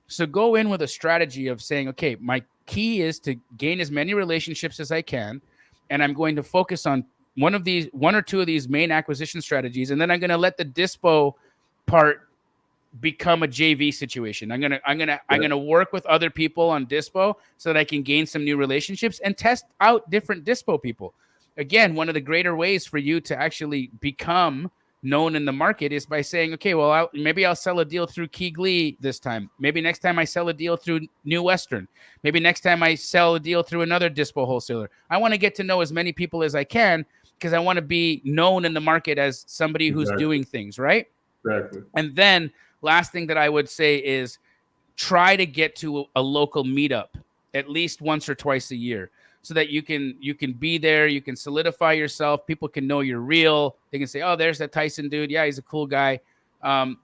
So go in with a strategy of saying, okay, my key is to gain as many relationships as I can, and I'm going to focus on one or two of these main acquisition strategies, and then I'm going to let the dispo part become a JV situation. I'm gonna work with other people on dispo so that I can gain some new relationships and test out different dispo people. Again, one of the greater ways for you to actually become known in the market is by saying, okay, well, maybe I'll sell a deal through Keighley this time. Maybe next time I sell a deal through New Western. Maybe next time I sell a deal through another dispo wholesaler. I want to get to know as many people as I can because I want to be known in the market as somebody who's doing things, right? Exactly. And then last thing that I would say is try to get to a local meetup at least once or twice a year so that you can be there. You can solidify yourself. People can know you're real. They can say, oh, there's that Tyson dude. Yeah, he's a cool guy. And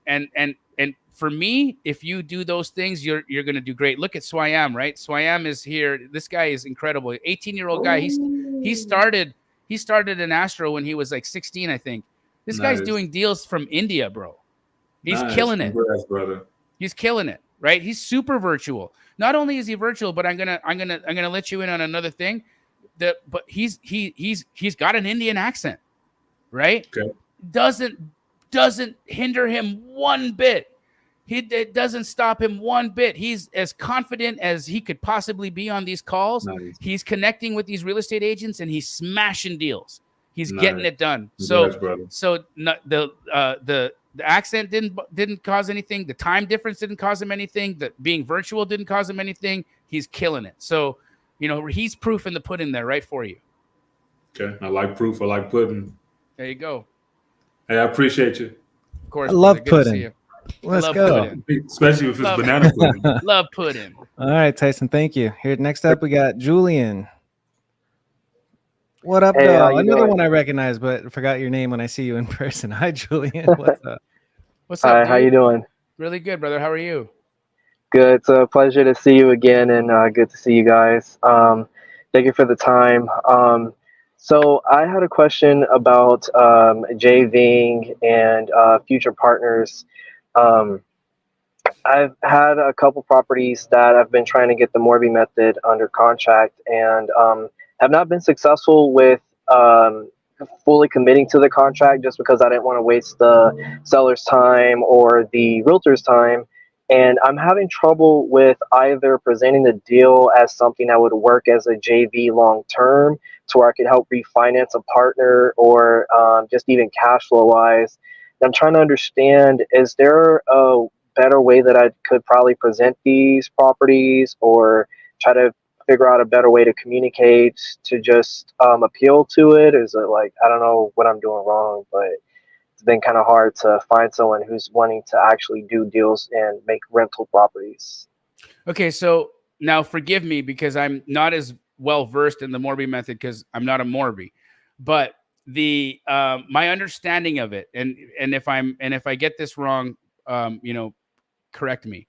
for me, if you do those things, you're going to do great. Look at Swayam, right? Swayam is here. This guy is incredible. 18-year-old guy. He started in Astro when he was like 16, I think. This guy's doing deals from India, bro. He's killing it. Congrats, brother. He's killing it, right? He's super virtual. Not only is he virtual, but I'm gonna let you in on another thing. But he's got an Indian accent, right? Okay. Doesn't hinder him one bit. It doesn't stop him one bit. He's as confident as he could possibly be on these calls. Nice. He's connecting with these real estate agents and he's smashing deals. He's Nice. getting it done. Congrats, So the accent didn't cause anything. The time difference didn't cause him anything. The being virtual didn't cause him anything. He's killing it. So, he's proof in the pudding there, right for you. Okay. I like proof. I like pudding. There you go. Hey, I appreciate you. Of course, I brother. love Good to see pudding. you. Let's love go. pudding. Especially if it's Love, banana pudding. love pudding. All right, Tyson, thank you. Here, next up, we got Julian. What up, Hey, how though? you Another doing? one I recognize, but forgot your name when I see you in person. Hi, Julian. What's up? What's up, Hi, dude? how you doing? Really good, brother. How are you? Good. It's a pleasure to see you again, and good to see you guys. Thank you for the time. So I had a question about JVing and future partners. Um, I've had a couple properties that I've been trying to get the Morby method under contract, and have not been successful with fully committing to the contract, just because I didn't want to waste the seller's time or the realtor's time. And I'm having trouble with either presenting the deal as something that would work as a JV long term, to where I could help refinance a partner, or just even cash flow wise. I'm trying to understand, is there a better way that I could probably present these properties, or try to figure out a better way to communicate to just appeal to it? Is it like, I don't know what I'm doing wrong, but it's been kind of hard to find someone who's wanting to actually do deals and make rental properties. Okay, so now forgive me because I'm not as well versed in the Morby method because I'm not a Morby, but the my understanding of it, and if I get this wrong, correct me.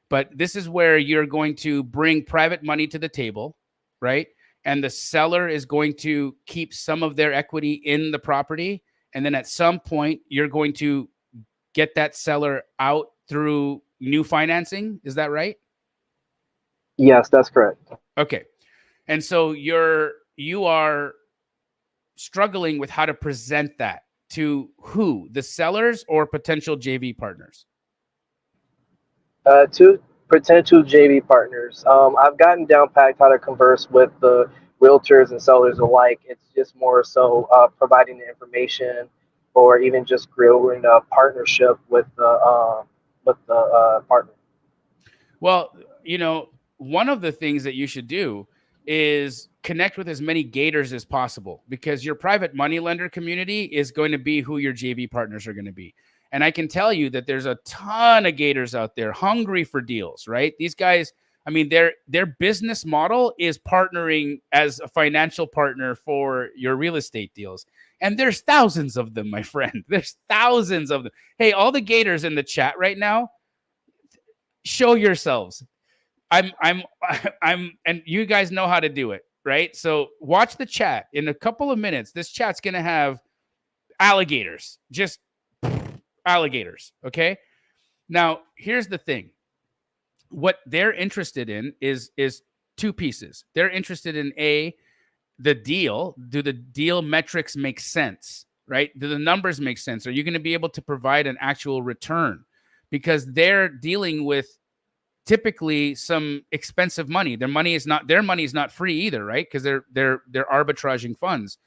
But this is where you're going to bring private money to the table, right? And the seller is going to keep some of their equity in the property. And then at some point, you're going to get that seller out through new financing. Is that right? Yes, that's correct. Okay. And so you are struggling with how to present that to who? The sellers or potential JV partners? To potential JV partners. I've gotten down packed how to converse with the realtors and sellers alike. It's just more so providing the information, or even just growing a partnership with the partner. Well, one of the things that you should do is connect with as many gators as possible, because your private money lender community is going to be who your JV partners are going to be. And I can tell you that there's a ton of gators out there hungry for deals, right? These guys, I mean, their business model is partnering as a financial partner for your real estate deals. And there's thousands of them, my friend. There's thousands of them. Hey, all the gators in the chat right now, show yourselves. And you guys know how to do it, right? So watch the chat. In a couple of minutes, this chat's going to have alligators, just alligators. Okay. Now, here's the thing. What they're interested in is two pieces. They're interested in the deal. Do the deal metrics make sense, right? Do the numbers make sense? Are you going to be able to provide an actual return? Because they're dealing with typically some expensive money. Their money is not free either, right? Because they're arbitraging funds.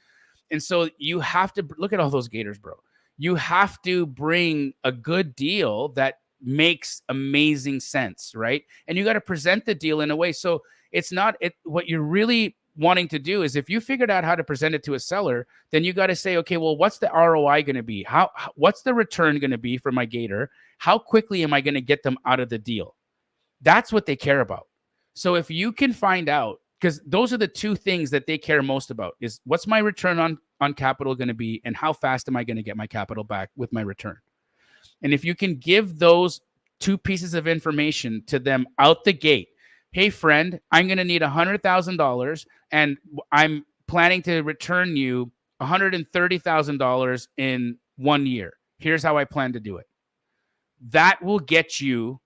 And so you have to look at all those gators, bro. You have to bring a good deal that makes amazing sense, right? And you got to present the deal in a way so it's not what you're really wanting to do is, if you figured out how to present it to a seller, then you got to say, okay, well, what's the ROI going to be? What's the return going to be for my gator? How quickly am I going to get them out of the deal? That's what they care about. So if you can find out, because those are the two things that they care most about, is what's my return on capital going to be, and how fast am I going to get my capital back with my return? And if you can give those two pieces of information to them out the gate, hey, friend, I'm going to need $100,000 and I'm planning to return you $130,000 in 1 year. Here's how I plan to do it. That will get you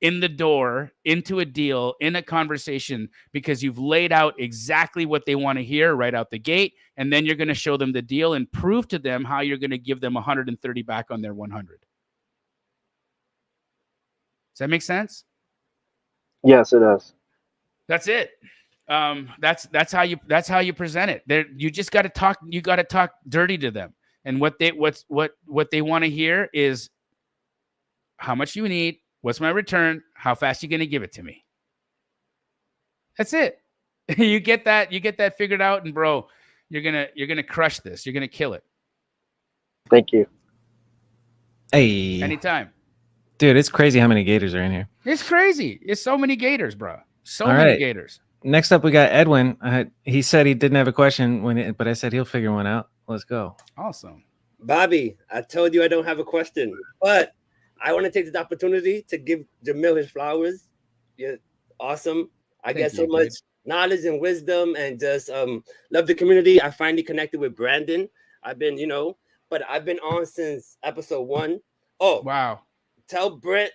in the door, into a deal, in a conversation, because you've laid out exactly what they want to hear right out the gate. And then you're going to show them the deal and prove to them how you're going to give them 130 back on their 100. Does that make sense? Yes, it does. That's it. That's how you present it. You just got to talk. You got to talk dirty to them. And what they want to hear is how much you need. What's my return? How fast you going to give it to me? That's it. You get that figured out. And bro, You're gonna crush this. You're gonna kill it. Thank you. Hey, Anytime. dude, it's crazy how many gators are in here. It's crazy. It's so many gators, bro. So All many right. gators. Next up, we got Edwin. He said he didn't have a question but I said he'll figure one out. Let's go. Awesome. Bobby, I told you I don't have a question, but I want to take this opportunity to give Jamil his flowers. You're awesome. I Thank get so you, much dude. knowledge and wisdom, and just love the community. I finally connected with Brandon. I've been, but I've been on since episode 1. Oh, Wow. tell Brett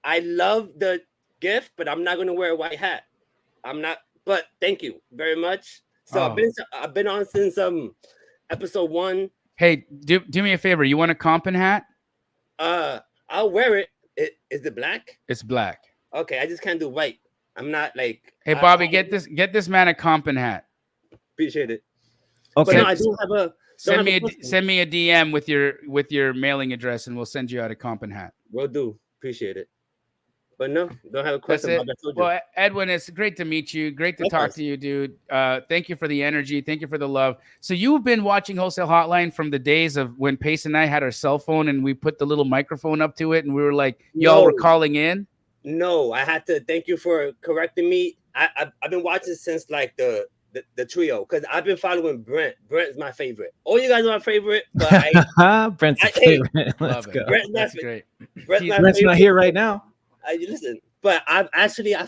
I love the gift, but I'm not going to wear a white hat. I'm not. But thank you very much. So Oh. I've been on since episode 1. Hey, do me a favor. You want a Compton hat? I'll wear it. Is it black? It's black. Okay, I just can't do white. I'm not like. Hey, Bobby, get this man a Compton hat. Appreciate it. Okay. But no, I do have a. Send me a DM with your mailing address, and we'll send you out a Compton hat. Will do. Appreciate it. But no, don't have a That's question. it. Bob, I told you. Well, Edwin, it's great to meet you. Great to talk Likewise. to you, dude. Thank you for the energy. Thank you for the love. So you've been watching Wholesale Hotline from the days of when Pace and I had our cell phone and we put the little microphone up to it and we were like, y'all were calling in. No, I had to thank you for correcting me. I've been watching since like the trio, because I've been following Brent. Brent's my favorite. All you guys are my favorite, but Brent's a I- favorite. Let's Love go. it. Brent's That's my- great. Brent's my Brent's not favorite. here right now. Listen, but I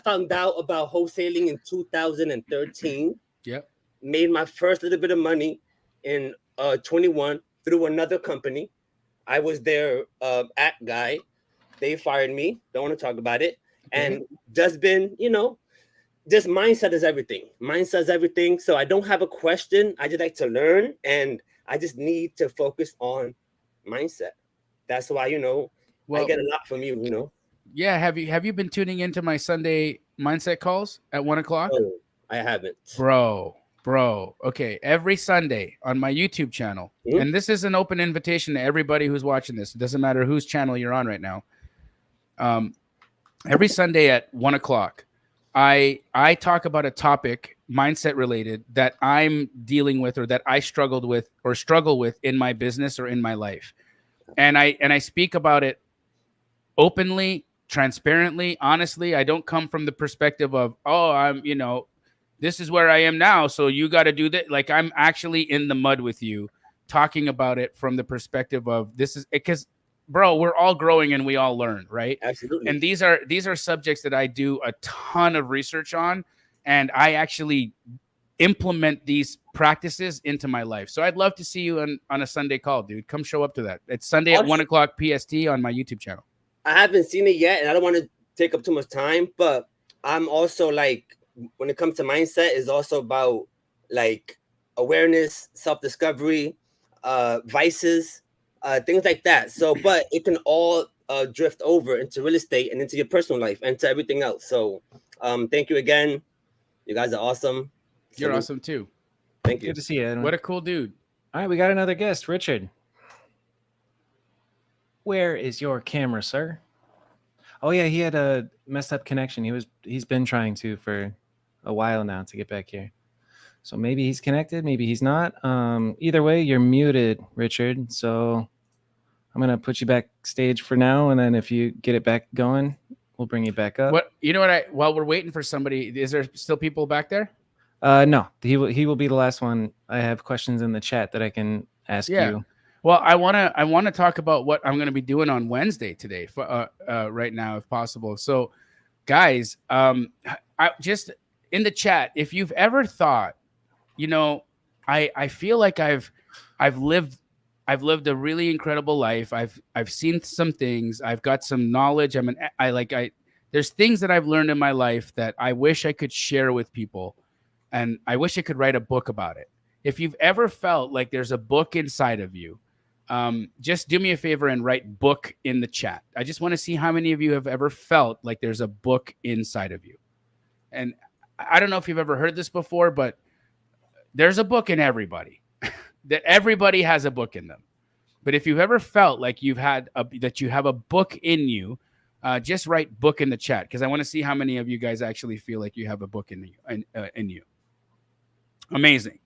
found out about wholesaling in 2013. Yep. Made my first little bit of money in 21 through another company. I was their act guy. They fired me. Don't want to talk about it. And just been, just mindset is everything. Mindset is everything. So I don't have a question. I just like to learn, and I just need to focus on mindset. That's why, I get a lot from you, Yeah. Have you been tuning into my Sunday mindset calls at 1:00? Oh, I haven't. Bro. Okay. Every Sunday on my YouTube channel. Mhm. And this is an open invitation to everybody who's watching this. It doesn't matter whose channel you're on right now. Every Sunday at 1:00, I talk about a topic, mindset related, that I'm dealing with or that I struggle with in my business or in my life. And I speak about it openly, transparently, honestly. I don't come from the perspective of, I'm, this is where I am now, so you got to do that. Like, I'm actually in the mud with you, talking about it from the perspective of this is because, bro, we're all growing and we all learn, right? Absolutely. And these are subjects that I do a ton of research on, and I actually implement these practices into my life. So I'd love to see you on a Sunday call, dude. Come show up to that. It's Sunday at 1:00 PST on my YouTube channel. I haven't seen it yet, and I don't want to take up too much time, but I'm also like, when it comes to mindset, is also about like awareness, self-discovery, vices, things like that. So, but it can all drift over into real estate and into your personal life and to everything else. So, thank you again. You guys are awesome. You're Salute. awesome too. Thank you. Good to see you, Edwin. What a cool dude. All right, we got another guest, Richard. Where is your camera, sir? Oh yeah, he had a messed up connection. He's been trying to for a while now to get back here. So maybe he's connected, maybe he's not. Either way, you're muted, Richard. So I'm gonna put you backstage for now, and then if you get it back going, we'll bring you back up. While we're waiting for somebody, is there still people back there? No, he will be the last one. I have questions in the chat that I can ask you. Well, I want to talk about what I'm going to be doing on Wednesday today, right now, if possible. So, guys, I just in the chat, if you've ever thought, I feel like I've lived a really incredible life. I've seen some things. I've got some knowledge. There's things that I've learned in my life that I wish I could share with people, and I wish I could write a book about it. If you've ever felt like there's a book inside of you, just do me a favor and write book in the chat. I just want to see how many of you have ever felt like there's a book inside of you. And I don't know if you've ever heard this before, but there's a book in everybody. That everybody has a book in them. But if you've ever felt like that you have a book in you, just write book in the chat, because I want to see how many of you guys actually feel like you have a book in you. Amazing.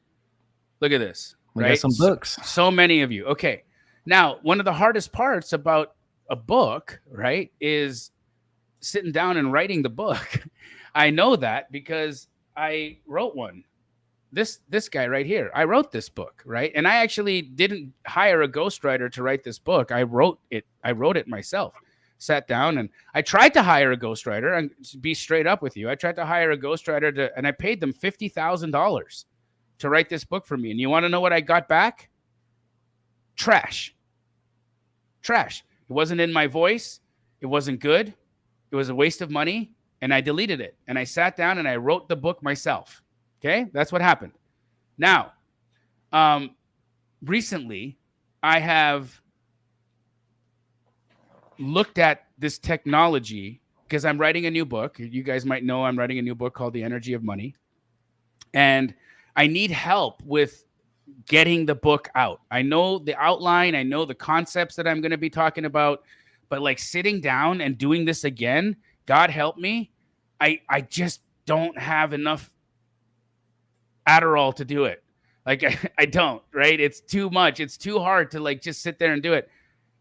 Look at this. We got Right? some books. So many of you. Okay. Now, one of the hardest parts about a book, right, is sitting down and writing the book. I know that because I wrote one. This guy right here. I wrote this book, right? And I actually didn't hire a ghostwriter to write this book. I wrote it myself. Sat down and I tried to hire a ghostwriter, and to be straight up with you, I tried to hire a ghostwriter and I paid them $50,000 to write this book for me. And you want to know what I got back? Trash. It wasn't in my voice. It wasn't good. It was a waste of money. And I deleted it. And I sat down and I wrote the book myself. Okay. That's what happened. Now, recently I have looked at this technology because I'm writing a new book. You guys might know I'm writing a new book called The Energy of Money. And I need help with getting the book out. I know the outline, I know the concepts that I'm going to be talking about, but like sitting down and doing this again, God help me, I just don't have enough Adderall to do it. Like I don't, right? It's too much. It's too hard to like just sit there and do it.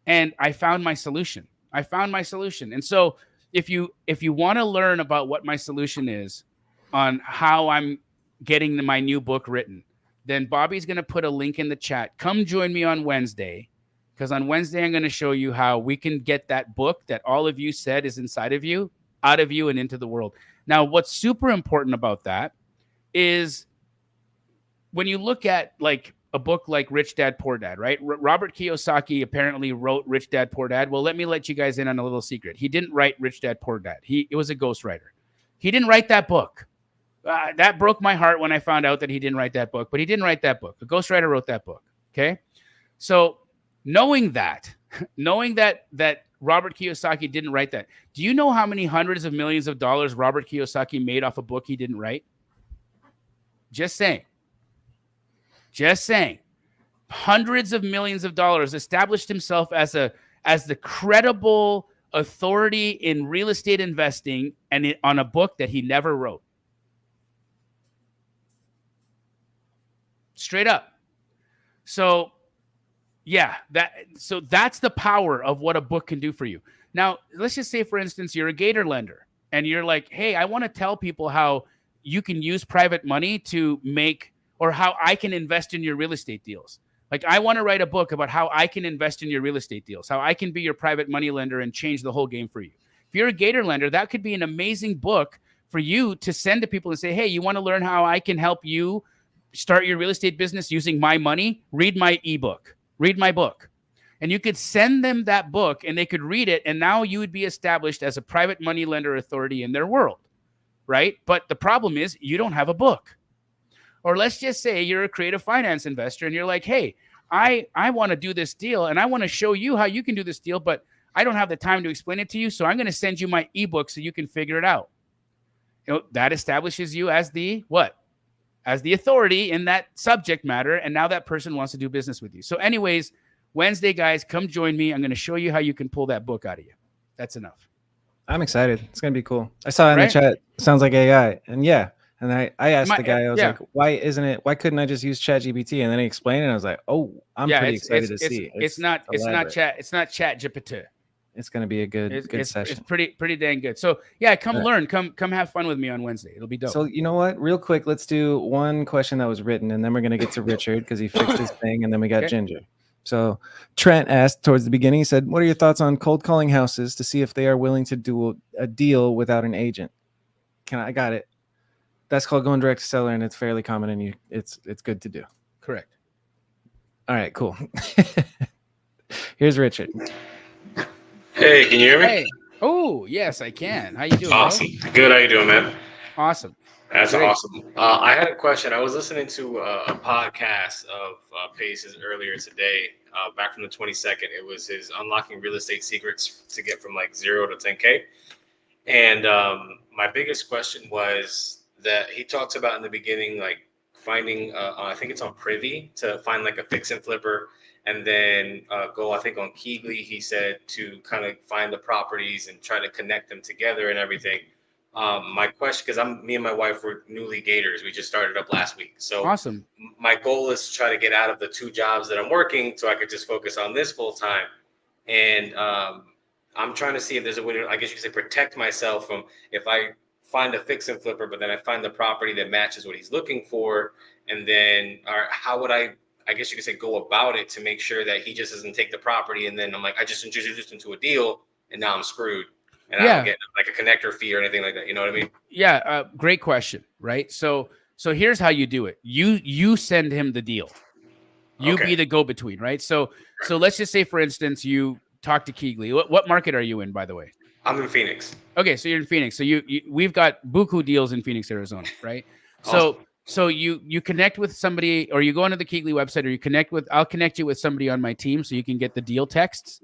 And I found my solution. And so if you want to learn about what my solution is on how I'm getting my new book written, then Bobby's going to put a link in the chat. Come join me on Wednesday, because on Wednesday, I'm going to show you how we can get that book that all of you said is inside of you, out of you and into the world. Now, what's super important about that is when you look at like a book like Rich Dad, Poor Dad, right? Robert Kiyosaki apparently wrote Rich Dad, Poor Dad. Well, let me let you guys in on a little secret. He didn't write Rich Dad, Poor Dad. It was a ghostwriter. He didn't write that book. That broke my heart when I found out that he didn't write that book, but he didn't write that book. A ghostwriter wrote that book. Okay. So knowing that Robert Kiyosaki didn't write that, do you know how many hundreds of millions of dollars Robert Kiyosaki made off a book he didn't write? Just saying. Hundreds of millions of dollars, established himself as the credible authority in real estate investing and on a book that he never wrote. Straight up. So yeah, that's the power of what a book can do for you. Now, let's just say, for instance, you're a Gator lender and you're like, hey, I want to tell people how you can use private money to make, or how I can invest in your real estate deals. Like, I want to write a book about how I can invest in your real estate deals, how I can be your private money lender and change the whole game for you. If you're a Gator lender, that could be an amazing book for you to send to people and say, hey, you want to learn how I can help you start your real estate business using my money? Read my ebook. Read my book. And you could send them that book and they could read it. And now you would be established as a private money lender authority in their world, right? But the problem is you don't have a book. Or let's just say you're a creative finance investor and you're like, hey, I want to do this deal and I want to show you how you can do this deal, but I don't have the time to explain it to you. So I'm going to send you my ebook so you can figure it out. You know, that establishes you as the what? As the authority in that subject matter. And now that person wants to do business with you. So anyways, Wednesday, guys, come join me. I'm going to show you how you can pull that book out of you. That's enough. I'm excited. It's going to be cool. I saw in the chat. Sounds like AI. And yeah. And I asked the guy, I was like, why couldn't I just use ChatGPT? And then he explained it. And I was like, oh, I'm pretty excited to see. It's not Chat GPT. It's going to be a good session. It's pretty dang good. So yeah, come learn, come have fun with me on Wednesday. It'll be dope. So you know what? Real quick, let's do one question that was written, and then we're going to get to Richard because he fixed his thing, and then we got Ginger. So Trent asked towards the beginning, he said, what are your thoughts on cold calling houses to see if they are willing to do a deal without an agent? I got it. That's called going direct to seller, and it's fairly common, and it's good to do. Correct. All right, cool. Here's Richard. Hey, can you hear me? Hey. Oh, yes, I can. How you doing? Awesome. Bro? Good. How you doing, man? Awesome. That's Great. awesome. I had a question. I was listening to a podcast of Pace's earlier today, back from the 22nd. It was his Unlocking Real Estate Secrets to get from like 0 to 10K. And my biggest question was that he talks about in the beginning, like finding, I think it's on Privy, to find like a fix and flipper. And then go, I think on Keegly, he said to kind of find the properties and try to connect them together and everything. My question, because me and my wife were newly gators. We just started up last week. So Awesome. my goal is to try to get out of the 2 jobs that I'm working so I could just focus on this full time. And I'm trying to see if there's a way to, I guess you could say, protect myself from if I find a fix and flipper, but then I find the property that matches what he's looking for. And then, or how would I guess you could say, go about it to make sure that he just doesn't take the property. And then I'm like, I just introduced him to a deal and now I'm screwed. And I don't get like a connector fee or anything like that. You know what I mean? Yeah. Great question. Right. So here's how you do it. You send him the deal. You be the go-between, right? So let's just say, for instance, you talk to Keegley. What market are you in, by the way? I'm in Phoenix. Okay, so you're in Phoenix. So we've got buku deals in Phoenix, Arizona, right? Awesome. So you connect with somebody, or you go onto the Keegley website, or I'll connect you with somebody on my team so you can get the deal texts.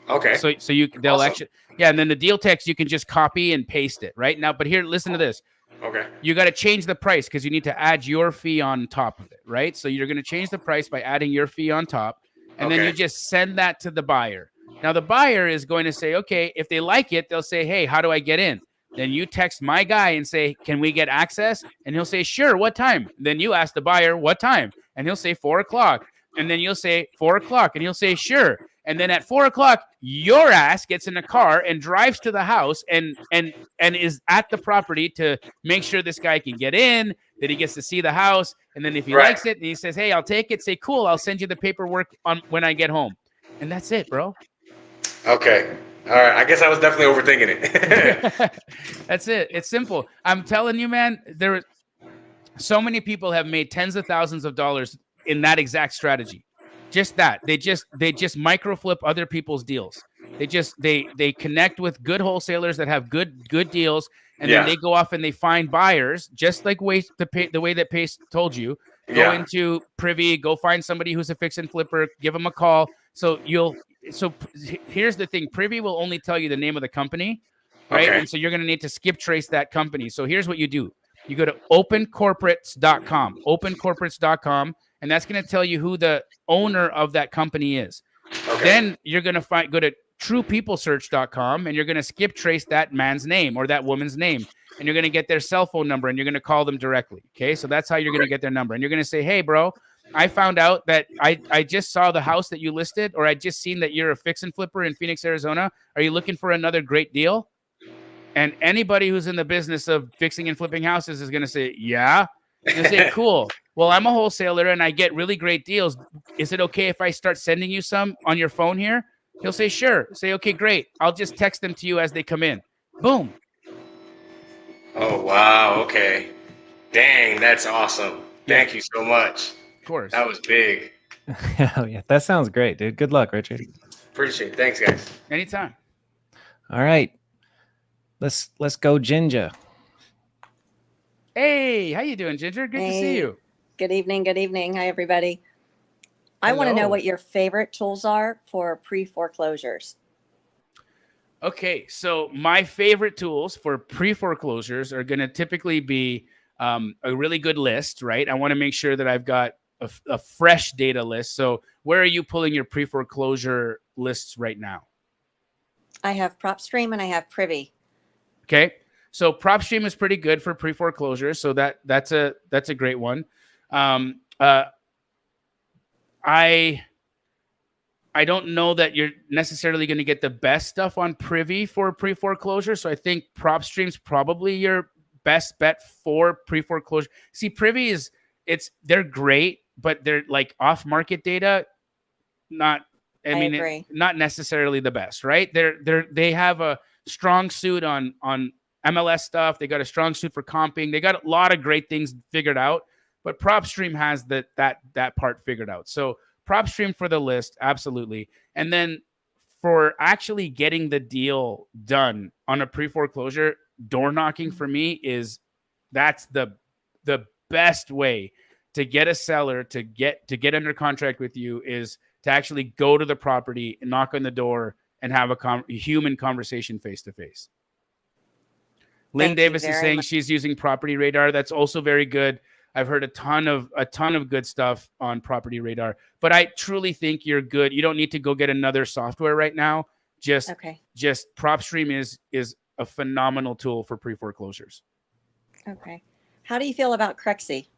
Okay. So they'll actually, and then the deal text you can just copy and paste it right now. But here, listen to this. Okay. You got to change the price because you need to add your fee on top of it, right? So you're going to change the price by adding your fee on top, and then you just send that to the buyer. Now the buyer is going to say, okay, if they like it, they'll say, hey, how do I get in? Then you text my guy and say, can we get access? And he'll say, sure, what time? Then you ask the buyer, what time? And he'll say 4 o'clock. And then you'll say 4 o'clock, and he'll say, sure. And then at 4 o'clock, your ass gets in a car and drives to the house and is at the property to make sure this guy can get in, that he gets to see the house. And then if he likes it and he says, hey, I'll take it, say, cool, I'll send you the paperwork when I get home. And that's it, bro. Okay. All right. I guess I was definitely overthinking it. That's it. It's simple. I'm telling you, man, so many people have made tens of thousands of dollars in that exact strategy. Just that. They just micro flip other people's deals. They connect with good wholesalers that have good deals, and then they go off and they find buyers, just like the way that Pace told you. Go into Privy, go find somebody who's a fix and flipper, give them a call. So here's the thing. Privy will only tell you the name of the company, right? Okay. And so you're going to need to skip trace that company. So here's what you do. You go to opencorporates.com, and that's going to tell you who the owner of that company is. Okay. Then you're going to go to truepeoplesearch.com, and you're going to skip trace that man's name or that woman's name, and you're going to get their cell phone number, and you're going to call them directly. Okay. So that's how you're going to get their number. And you're going to say, hey, bro, I found out that I just saw the house that you listed, or I just seen that you're a fix and flipper in Phoenix, Arizona. Are you looking for another great deal? And anybody who's in the business of fixing and flipping houses is going to say, yeah. They'll say, cool. Well, I'm a wholesaler and I get really great deals. Is it okay if I start sending you some on your phone here? He'll say, sure. Say, okay, great. I'll just text them to you as they come in. Boom. Oh, wow. Okay. Dang, that's awesome. Thank you so much. Of course. That was big. Hell yeah. That sounds great, dude. Good luck, Richard. Appreciate it. Thanks, guys. Anytime. All right. Let's go, Ginger. Hey, how you doing, Ginger? Good to see you. Good evening. Good evening. Hi, everybody. I want to know what your favorite tools are for pre-foreclosures. Okay, so my favorite tools for pre-foreclosures are going to typically be a really good list, right? I want to make sure that I've got a fresh data list. So where are you pulling your pre-foreclosure lists right now? I have PropStream and I have Privy. Okay, so PropStream is pretty good for pre-foreclosure, so that's a great one. I don't know that you're necessarily going to get the best stuff on Privy for pre-foreclosure, so I think PropStream's probably your best bet for pre-foreclosure. See, Privy they're great, but they're like off-market data, not necessarily the best, right? They have a strong suit on MLS stuff. They got a strong suit for comping. They got a lot of great things figured out, but PropStream has that part figured out. So PropStream for the list, absolutely. And then for actually getting the deal done on a pre-foreclosure, door knocking for me that's the best way to get a seller to get under contract with you, is to actually go to the property and knock on the door and have a human conversation face to face. Lynn Davis is saying she's using Property Radar. That's also very good. I've heard a ton of good stuff on Property Radar, but I truly think you're good. You don't need to go get another software right now. Just PropStream is a phenomenal tool for pre-foreclosures. Okay. How do you feel about Crexy?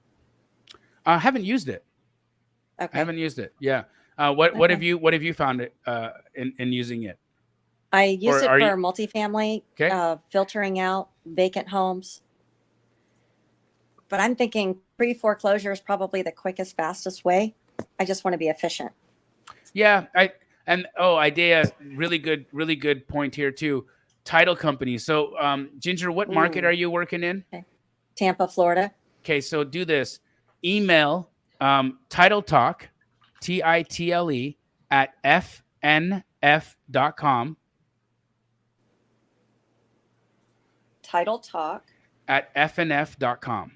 I haven't used it. Okay. I haven't used it. Yeah. What have you found it in using it? I used it are for you- multifamily, Okay. filtering out vacant homes. But I'm thinking pre-foreclosure is probably the quickest, fastest way. I just want to be efficient. Yeah, Idea, really good point here too. Title companies. So, Ginger, what market are you working in? Okay. Tampa, Florida. Okay, so do this. Email Title Talk, TITLE at FNF.com. Title Talk at FNF.com.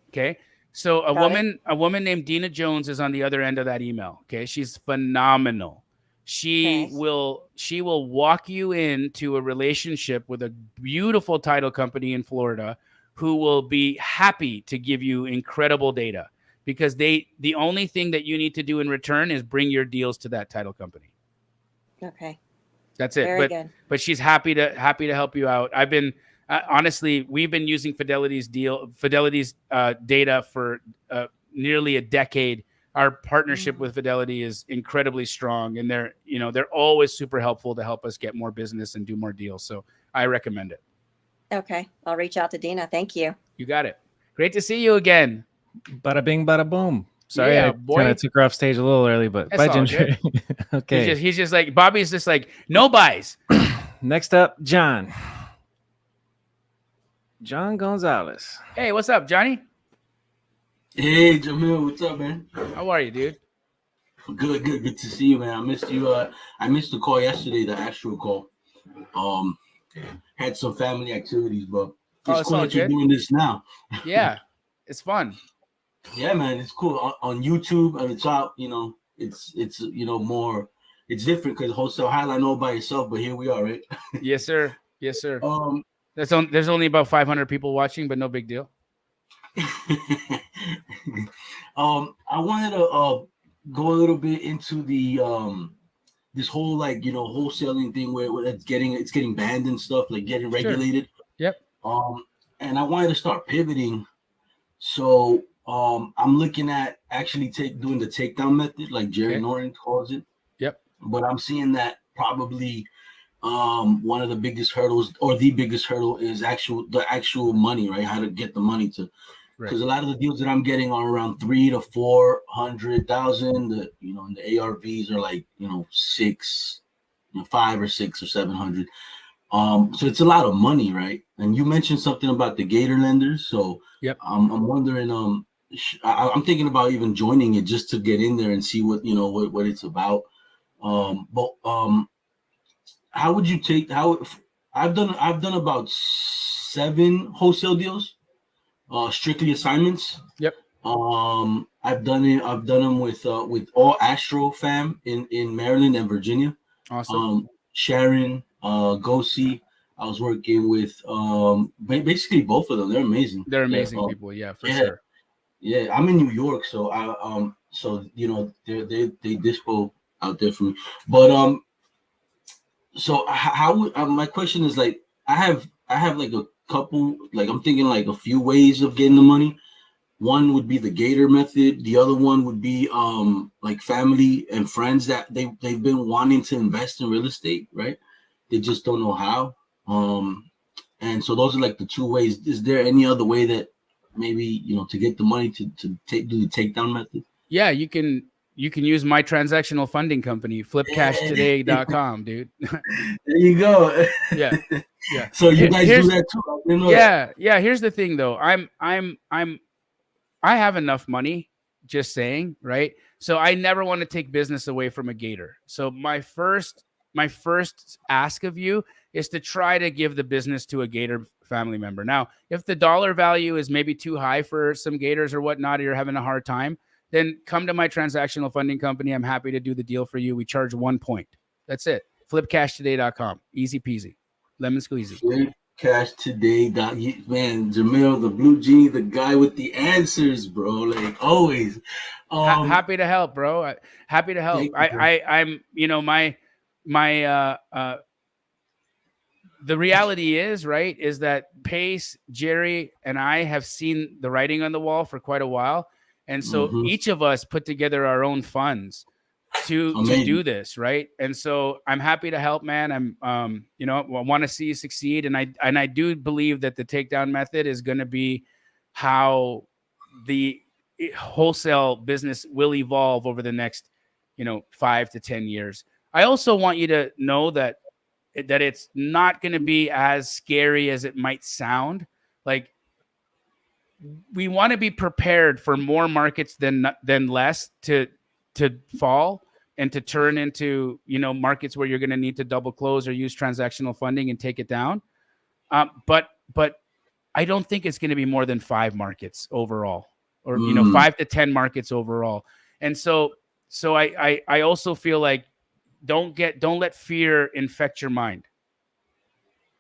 Okay. So a woman named Dina Jones is on the other end of that email. Okay. She's phenomenal. She will walk you into a relationship with a beautiful title company in Florida who will be happy to give you incredible data, because the only thing that you need to do in return is bring your deals to that title company. Okay. That's it. Very good. But she's happy to help you out. I've been honestly, we've been using Fidelity's data for nearly a decade. Our partnership with Fidelity is incredibly strong, and they're always super helpful to help us get more business and do more deals. So I recommend it. Okay. I'll reach out to Dina. Thank you. You got it. Great to see you again. Bada bing, bada boom. Sorry, Yeah, I kind of took her off stage a little early, but That's bye, all Ginger. good. Okay. He's just like, Bobby's just like, no buys. Next up, John. John Gonzalez. Hey, what's up, Johnny? Hey, Jamil, what's up, man? How are you, dude? Good to see you, man. I missed you. I missed the call yesterday, the actual call. Had some family activities, but it's cool that you're doing this now. Yeah, it's fun. Yeah, man, it's cool on YouTube, and it's out. It's more. It's different because Wholesale Hotline all by itself, but here we are, right? Yes, sir. Yes, sir. There's only about 500 people watching, but no big deal. I wanted to go a little bit into the this whole wholesaling thing where it's getting banned and stuff, like getting regulated. Sure. Yep. And I wanted to start pivoting. So I'm looking at actually doing the takedown method, like Jerry Norton calls it. Yep. But I'm seeing that probably one of the biggest hurdles, or the biggest hurdle, is the actual money, right? How to get the money to, because a lot of the deals that I'm getting are around 300,000 to 400,000. And the ARVs are like 6, 5 or 6 or 700. So it's a lot of money, right? And you mentioned something about the Gator lenders, so I'm wondering. I'm thinking about even joining it just to get in there and see what it's about. How would you take I've done about 7 wholesale deals, strictly assignments. Yep. I've done them with all Astro fam in Maryland and Virginia. Awesome. Sharon, Gosi. I was working with basically both of them. They're amazing. They're amazing people, for sure. Yeah, I'm in New York, so they dispo out there for me. But so how would my question is, like, I have like a couple, like, I'm thinking like a few ways of getting the money. One would be the Gator method. The other one would be like family and friends that they've been wanting to invest in real estate, right? They just don't know how. And so those are like the 2 ways. Is there any other way that maybe to get the money to do the takedown method? Yeah, you can use my transactional funding company, flipcashtoday.com, dude. There you go. Yeah. So you guys do that too? Yeah. Here's the thing, though. I have enough money, just saying, right? So I never want to take business away from a Gator. So my first ask of you is to try to give the business to a Gator family member. Now, if the dollar value is maybe too high for some Gators or whatnot, or you're having a hard time, then come to my transactional funding company. I'm happy to do the deal for you. We charge 1 point. That's it. Flipcashtoday.com. Easy peasy. Lemon squeezy. Flipcashtoday. Man, Jamil, the blue genie, the guy with the answers, bro. Like always. Happy to help, bro. Happy to help. I'm the reality is, right, is that Pace, Jerry, and I have seen the writing on the wall for quite a while. And so each of us put together our own funds to do this, right? And so I'm happy to help, man. I'm you know, I want to see you succeed. And I do believe that the takedown method is going to be how the wholesale business will evolve over the next, 5 to 10 years. I also want you to know that it's not going to be as scary as it might sound. Like, we want to be prepared for more markets than less to fall and to turn into, markets where you're going to need to double close or use transactional funding and take it down. But I don't think it's going to be more than 5 markets overall, or 5 to 10 markets overall. And so I also feel like don't let fear infect your mind.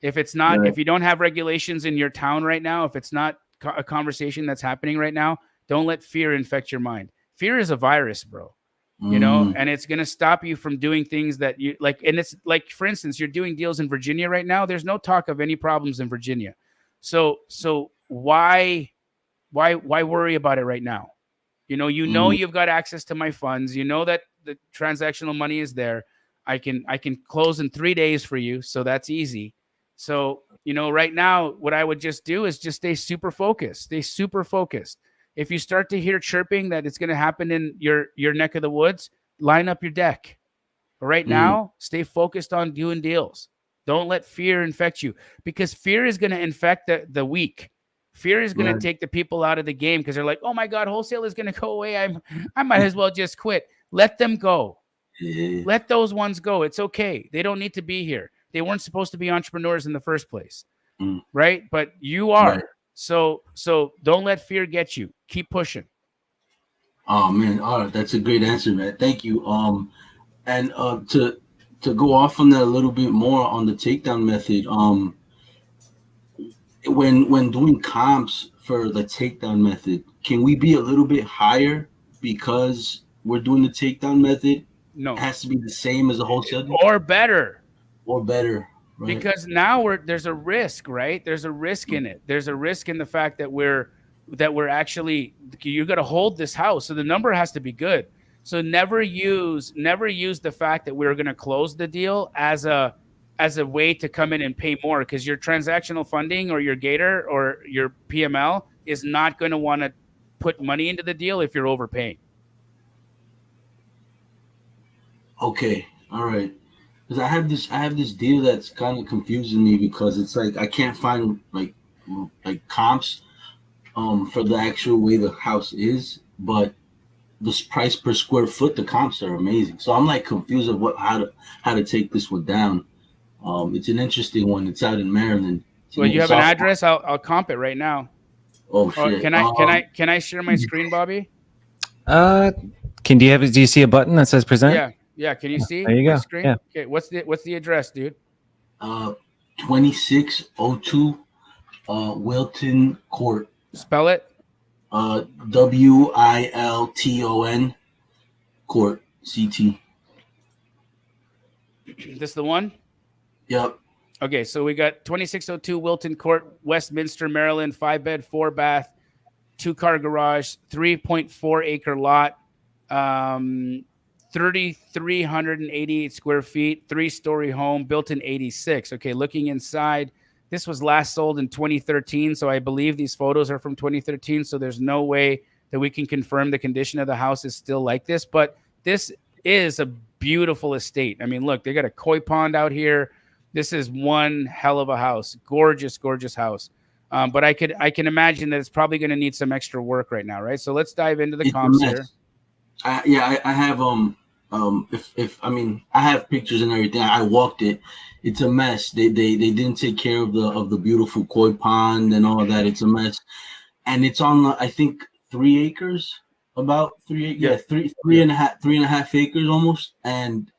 If it's not, if you don't have regulations in your town right now, if it's not a conversation that's happening right now, don't let fear infect your mind. Fear is a virus, bro. And it's going to stop you from doing things that you like. And it's like, for instance, you're doing deals in Virginia right now. There's no talk of any problems in Virginia. So why worry about it right now? You've got access to my funds. You know that the transactional money is there. I can close in 3 days for you. So that's easy. So, right now, what I would just do is just stay super focused. Stay super focused. If you start to hear chirping that it's going to happen in your neck of the woods, line up your deck. But right now, stay focused on doing deals. Don't let fear infect you, because fear is going to infect the weak. Fear is going to take the people out of the game because they're like, oh my God, wholesale is going to go away. I might as well just quit. Let them go. Let those ones go. It's okay. They don't need to be here. They weren't supposed to be entrepreneurs in the first place. Right? But you are. Right. So don't let fear get you. Keep pushing. Oh man, all right, that's a great answer, man. Thank you. And to go off on that a little bit more on the takedown method, when doing comps for the takedown method, can we be a little bit higher because we're doing the takedown method? No, it has to be the same as a wholesale deal? Or better. Right? Because now there's a risk, right? There's a risk in it. There's a risk in the fact that we're actually, you got to hold this house, so the number has to be good. So never use the fact that we're going to close the deal as a way to come in and pay more, because your transactional funding or your Gator or your PML is not going to want to put money into the deal if you're overpaying. Okay, all right. Because I have this deal that's kind of confusing me, because it's like I can't find like comps for the actual way the house is, but this price per square foot, the comps are amazing. So I'm like confused of how to take this one down. It's an interesting one. It's out in Maryland. Well, you have an address? I'll comp it right now. Oh shit! Can I share my screen, Bobby? Do you see a button that says present? Yeah. Can you see? There you go. Screen? Yeah. Okay. What's the address, dude? 2602 Wilton Court. Spell it. Wilton Court, CT. This the one? Yep. Okay, so we got 2602 Wilton Court, Westminster, Maryland, 5-bed, 4-bath, 2-car garage, 3.4 acre lot, 3,388 square feet, 3-story home, built in 86. Okay, looking inside, this was last sold in 2013, so I believe these photos are from 2013, so there's no way that we can confirm the condition of the house is still like this, but this is a beautiful estate. I mean, look, they got a koi pond out here. This is one hell of a house. Gorgeous, gorgeous house. But I can imagine that it's probably going to need some extra work right now, right? So let's dive into the comps here. I have I have pictures and everything. I walked it. It's a mess. They didn't take care of the beautiful koi pond and all of that. It's a mess, and it's on I think 3 acres, about 3 acres. Yeah, three and a half acres almost, and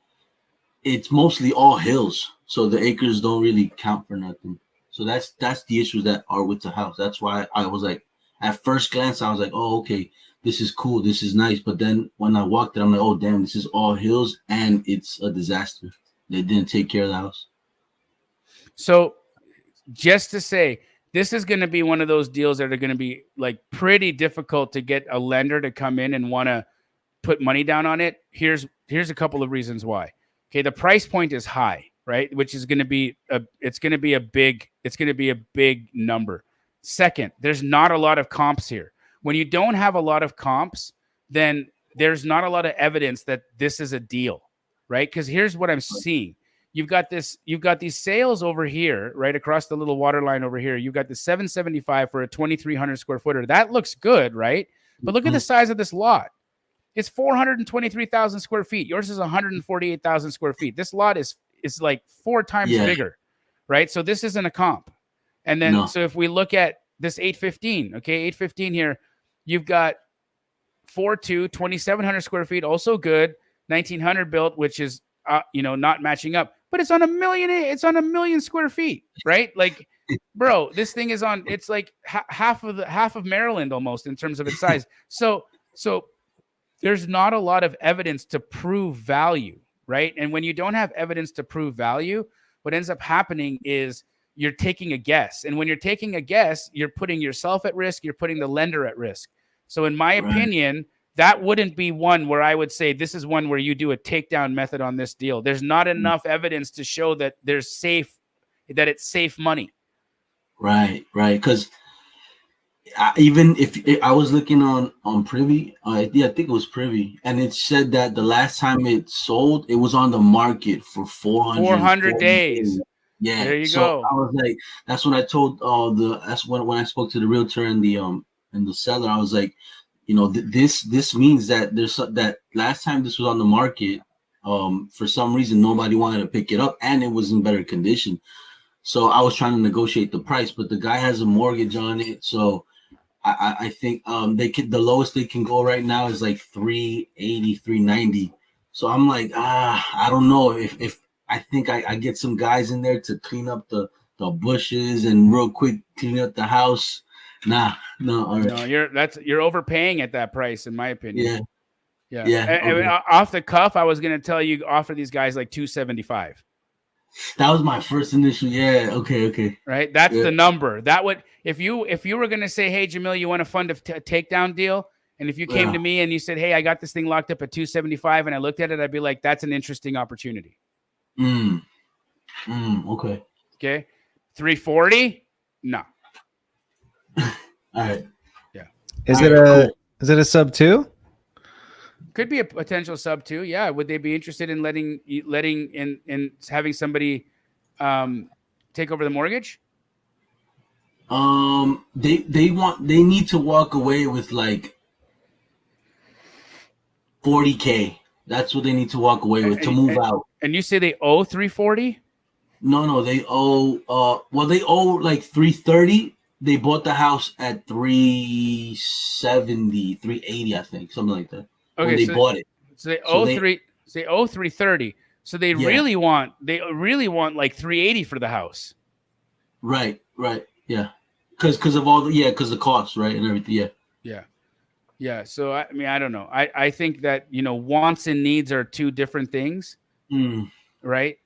it's mostly all hills, so the acres don't really count for nothing. So that's the issues that are with the house. That's why I was like, at first glance, I was like, oh, okay, this is cool, this is nice. But then when I walked it, I'm like, oh, damn, this is all hills, and it's a disaster. They didn't take care of the house. So just to say, this is going to be one of those deals that are going to be like pretty difficult to get a lender to come in and want to put money down on it. Here's a couple of reasons why. Okay, the price point is high, right? Which is going to be a big number. Second, there's not a lot of comps here. When you don't have a lot of comps, then there's not a lot of evidence that this is a deal, right? Because here's what I'm seeing. You've got these sales over here, right across the little water line over here. You've got the 775 for a 2,300 square footer. That looks good, right? But look at the size of this lot. It's 423,000 square feet. Yours is 148,000 square feet. This lot is like 4 times bigger, right? So this isn't a comp. And then, so if we look at this 815, okay, 815 here, you've got 2,700 square feet, also good, 1,900 built, which is not matching up, but it's on a million square feet, right? Like, bro, this thing is on. It's like half of Maryland almost in terms of its size. So there's not a lot of evidence to prove value, right? And when you don't have evidence to prove value, what ends up happening is you're taking a guess. And when you're taking a guess, you're putting yourself at risk, you're putting the lender at risk. So in my opinion, that wouldn't be one where I would say this is one where you do a takedown method on this deal. There's not enough evidence to show that it's safe money. Right. Because even if I was looking on Privy, I think it was Privy, and it said that the last time it sold, it was on the market for 400 days. Yeah, there you so go. I was like, that's when I told that's when I spoke to the realtor and the seller. I was like, this means that that last time this was on the market, for some reason nobody wanted to pick it up, and it was in better condition. So I was trying to negotiate the price, but the guy has a mortgage on it, so I think the lowest they can go right now is like 380, 390. So I'm like, I don't know if I think I get some guys in there to clean up the bushes and real quick clean up the house. No, all right. No, you're overpaying at that price, in my opinion. Yeah. And off the cuff, I was gonna tell you offer these guys like 275. That was my first initial. Yeah. Okay. Right. That's the number. That would if you were gonna say, hey Jamil, you want to fund a takedown deal, and if you came to me and you said, hey, I got this thing locked up at 275, and I looked at it, I'd be like, that's an interesting opportunity. Okay. 340? No. All right. Yeah. Is it a sub 2? Could be a potential sub 2. Yeah. Would they be interested in letting in having somebody take over the mortgage? They need to walk away with like 40K. That's what they need to walk away with to move out. And you say they owe 340? No, they owe they owe like 330. They bought the house at 370, 380, I think, something like that. Okay, when they bought it. So they owe 330. So they really want like 380 for the house. Right. Yeah. Because of all the costs, right, and everything. Yeah. So I mean, I don't know. I think that wants and needs are two different things, right?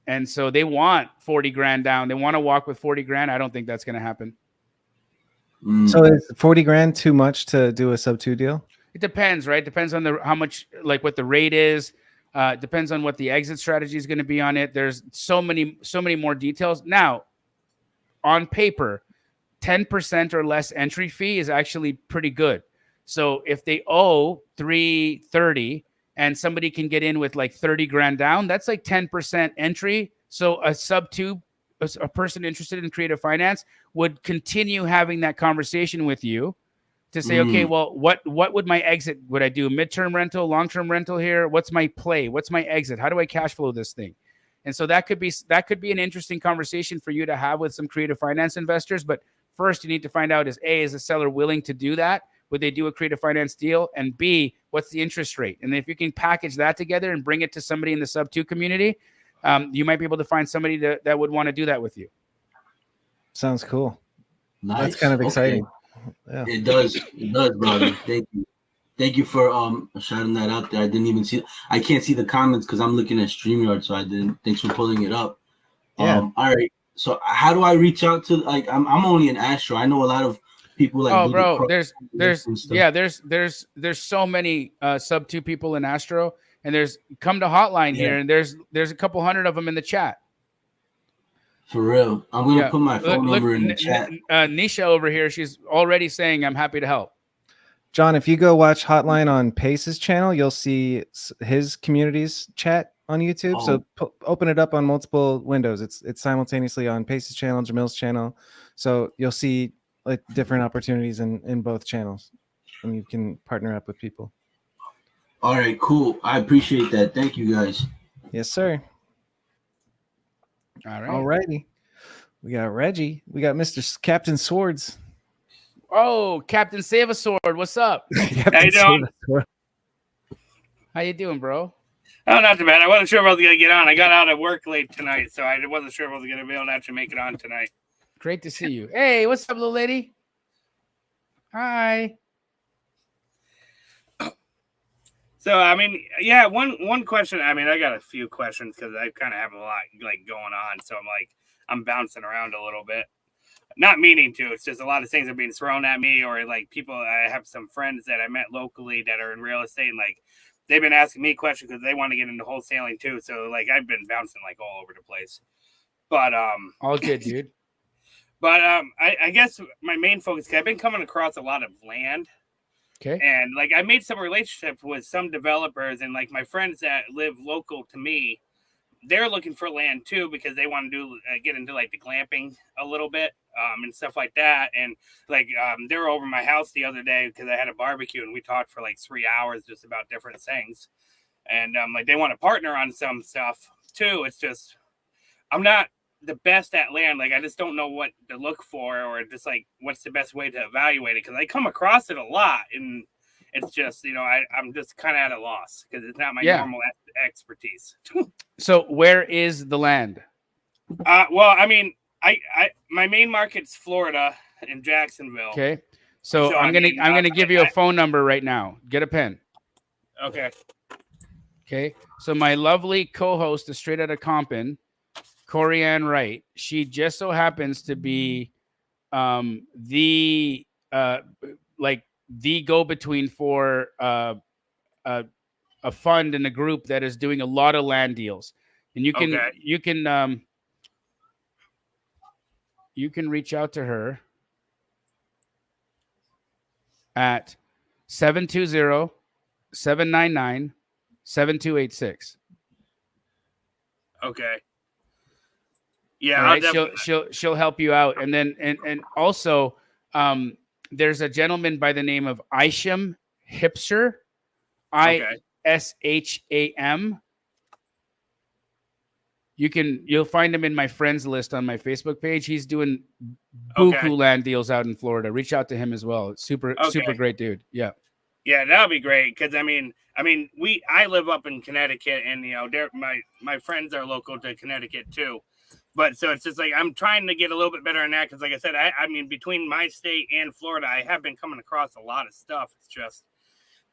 And so they want 40 grand down. They want to walk with 40 grand. I don't think that's going to happen. So is 40 grand too much to do a sub 2 deal? It depends, right? Depends on how much, like what the rate is. Depends on what the exit strategy is going to be on it. There's so many more details. Now, on paper, 10% or less entry fee is actually pretty good. So if they owe 330 and somebody can get in with like 30 grand down, that's like 10% entry. So a sub 2, a person interested in creative finance would continue having that conversation with you to say, okay, well, what would my exit? Would I do midterm rental, long-term rental here? What's my play? What's my exit? How do I cash flow this thing? And so that could be an interesting conversation for you to have with some creative finance investors. But first, you need to find out is the seller willing to do that? Would they do a creative finance deal? And B, what's the interest rate? And if you can package that together and bring it to somebody in the sub 2 community, you might be able to find somebody that would want to do that with you. Sounds cool. Nice. That's kind of exciting. Yeah. It does, brother. Thank you for shouting that out there. I didn't even see. I can't see the comments because I'm looking at StreamYard, so I didn't. Thanks for pulling it up. Yeah. All right. So how do I reach out to like I'm only in Astro. I know a lot of people like Oh, do the bro, cross and stuff. there's so many sub 2 people in Astro, and come to Hotline here, and there's a couple hundred of them in the chat. For real. I'm gonna Yeah, put my phone number in the chat. Nisha over here, she's already saying I'm happy to help. John, if you go watch Hotline on Pace's channel, you'll see his community's chat on YouTube. So open it up on multiple windows. It's simultaneously on Pace's channel, Jamil's channel. So you'll see like different opportunities in both channels, and you can partner up with people. All right, cool. I appreciate that. Thank you guys. Yes, sir. All right. All righty. We got Reggie. We got Mr. Captain Swords. Oh, Captain Save a Sword, what's up? How you doing? How you doing, bro? Oh, not too bad. I wasn't sure if I was going to get on. I got out of work late tonight, so I wasn't sure if I was going to be able to actually make it on tonight. Great to see you. Hey, what's up, little lady? Hi. So, I mean, yeah, one question. I mean, I got a few questions because I kind of have a lot like going on. So I'm bouncing around a little bit. Not meaning to. It's just a lot of things are being thrown at me, or like people. I have some friends that I met locally that are in real estate, and like they've been asking me questions because they want to get into wholesaling too. So like I've been bouncing like all over the place. But all good, dude. But I guess my main focus. I've been coming across a lot of land. Okay. And like I made some relationships with some developers, and like my friends that live local to me, they're looking for land too because they want to get into like the glamping a little bit and stuff like that. And like they were over my house the other day because I had a barbecue and we talked for like 3 hours just about different things. And like they want to partner on some stuff too. It's just I'm not the best at land. Like I just don't know what to look for or just like what's the best way to evaluate it because I come across it a lot and it's just I'm just kind of at a loss because it's not my normal expertise. So where is the land? Well, I mean, I my main market's Florida in Jacksonville. Okay. So I'm gonna give you a phone number right now. Get a pen. Okay. Okay. So my lovely co-host is straight out of Compton, Corianne Wright. She just so happens to be the go-between for a fund and a group that is doing a lot of land deals. And you can reach out to her at 720-799-7286. Okay. Yeah, all right. She'll help you out. And then and also there's a gentleman by the name of Isham Hipser. ISHAM. You'll find him in my friends list on my Facebook page. He's doing buku land deals out in Florida. Reach out to him as well. Super great dude. Yeah. Yeah, that'll be great because I live up in Connecticut and my friends are local to Connecticut too. But so it's just like I'm trying to get a little bit better on that because like I said, I mean between my state and Florida, I have been coming across a lot of stuff. It's just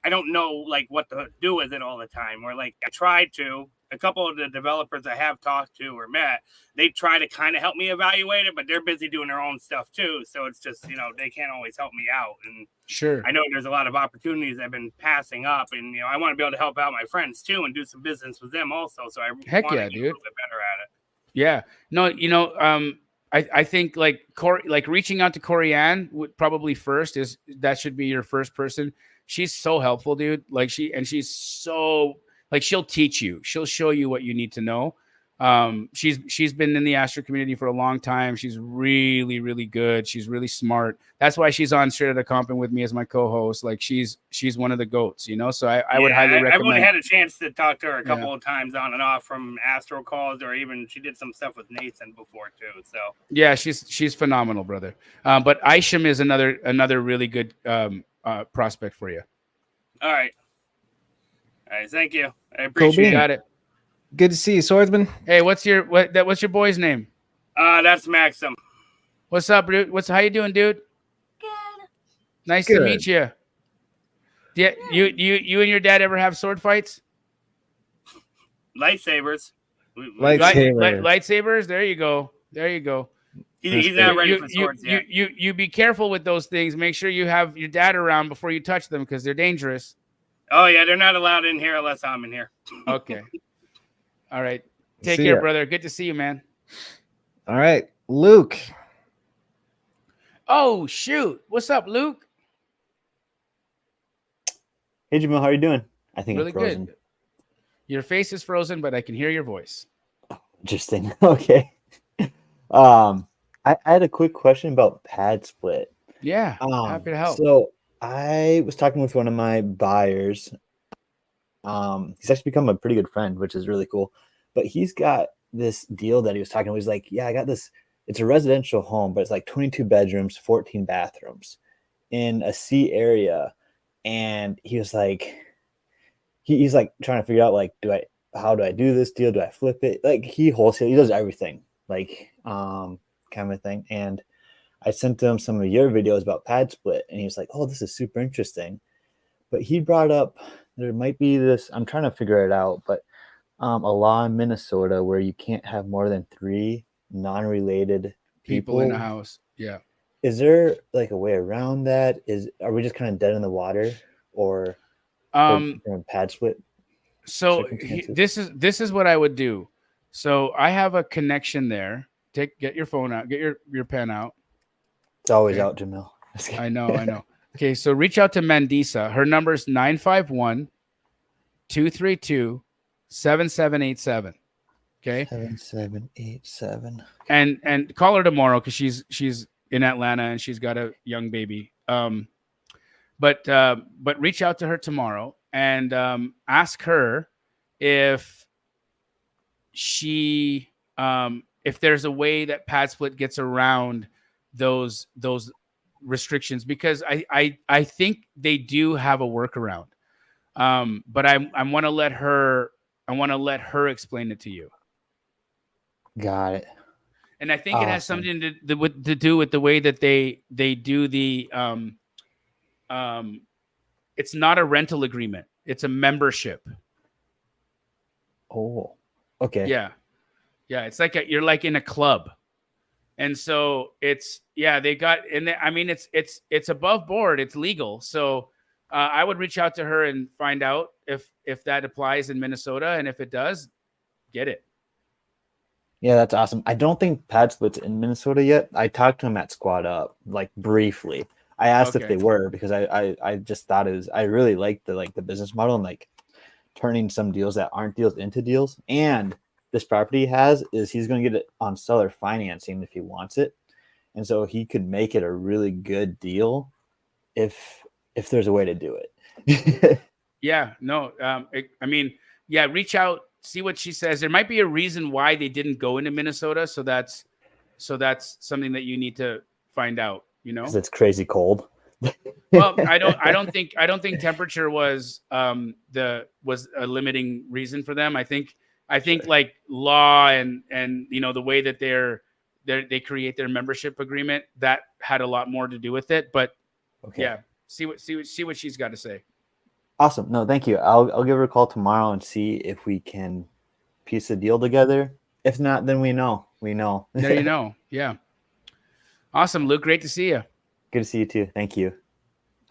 I don't know like what to do with it all the time. Or like I tried to. A couple of the developers I have talked to or met, they try to kind of help me evaluate it, but they're busy doing their own stuff too. So it's just, they can't always help me out. And sure, I know there's a lot of opportunities I've been passing up and, I want to be able to help out my friends too and do some business with them also. So I want to get a little bit better at it. Yeah, no, I think like reaching out to Corianne would probably that should be your first person. She's so helpful, dude. She's so she'll teach you. She'll show you what you need to know. She's been in the Astro community for a long time. She's really, really good. She's really smart. That's why she's on Straight Outta Compton with me as my co-host. Like she's one of the goats, So I would highly recommend. I've only had a chance to talk to her a couple of times on and off from Astro calls, or even she did some stuff with Nathan before too. So yeah, she's phenomenal, brother. But Isham is another really good prospect for you. All right, thank you. I appreciate it. Got it. Good to see you, Swordsman. Hey, what's your boy's name? That's Maxim. What's up, dude? How you doing, dude? Good. Nice to meet you. Yeah, you and your dad ever have sword fights? Lightsabers. Lightsaber. Lightsabers. There you go. There you go. He's not ready for swords yet. You be careful with those things. Make sure you have your dad around before you touch them because they're dangerous. Oh yeah, they're not allowed in here unless I'm in here. Okay. All right. Take See care, ya. brother. Good to see you, man. All right, Luke. Oh shoot! What's up, Luke? Hey Jamil, how are you doing? I think Really I'm frozen. good. Your face is frozen, but I can hear your voice. Interesting. Okay. I had a quick question about pad split. Yeah, happy to help. So I was talking with one of my buyers. He's actually become a pretty good friend, which is really cool. But he's got this deal that he was talking about. He's like, yeah, I got this. It's a residential home, but it's like 22 bedrooms, 14 bathrooms in a C area. And he was like, he's like trying to figure out like, how do I do this deal? Do I flip it? Like he does everything, like kind of thing. And I sent him some of your videos about pad split, and he was like, oh, this is super interesting. But he brought up there might be this, I'm trying to figure it out, but a law in Minnesota where you can't have more than 3 non-related People in a house. Yeah. Is there like a way around that? Are we just kind of dead in the water, or from pad split? So this is what I would do. So I have a connection there. Get your phone out. Get your pen out. It's always out, Jamil. I know. Okay, so reach out to Mandisa. Her number is 951-232-7787. Okay. 7787. And call her tomorrow because she's in Atlanta and she's got a young baby. But reach out to her tomorrow and ask her if she if there's a way that pad split gets around those restrictions, because I think they do have a workaround. But I want to let her explain it to you. Got it. And I think it has something to do with the way that they do the it's not a rental agreement, it's a membership. Oh, okay. Yeah, it's like you're like in a club. And so it's they got, and I mean it's above board, it's legal. So I would reach out to her and find out if that applies in Minnesota, and if it does, get it. Yeah, that's awesome. I don't think pad split's in Minnesota yet. I talked to him at Squad Up, like briefly. I asked if they were, because I just thought I really liked the business model and like turning some deals that aren't deals into deals. And this property he's going to get it on seller financing if he wants it. And so he could make it a really good deal if there's a way to do it. Reach out, see what she says. There might be a reason why they didn't go into Minnesota. So that's something that you need to find out, Because it's crazy cold. Well, I don't think temperature was a limiting reason for them. I think like law and the way that they create their membership agreement, that had a lot more to do with it. But see what she's got to say. Awesome. No, thank you. I'll give her a call tomorrow and see if we can piece a deal together. If not, then we know. There you know. Yeah. Awesome, Luke. Great to see you. Good to see you too. Thank you.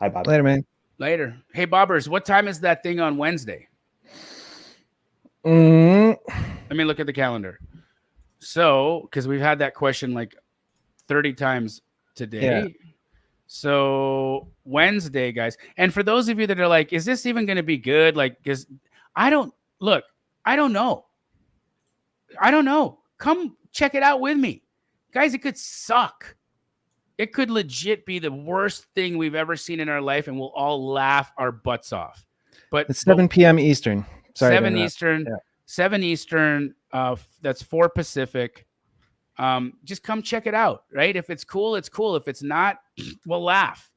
Hi, Bob. Later, man. Later. Hey, Bobbers, what time is that thing on Wednesday? Let me look at the calendar. So, because we've had that question like 30 times today. Yeah. So Wednesday, guys. And for those of you that are like, is this even going to be good? Like, because I don't know. Come check it out with me. Guys, it could suck. It could legit be the worst thing we've ever seen in our life, and we'll all laugh our butts off. But it's 7 p.m. Eastern. Sorry, 7 Eastern. Yeah. 7 Eastern. That's 4 Pacific. Just come check it out, right? If it's cool, it's cool. If it's not, we'll laugh,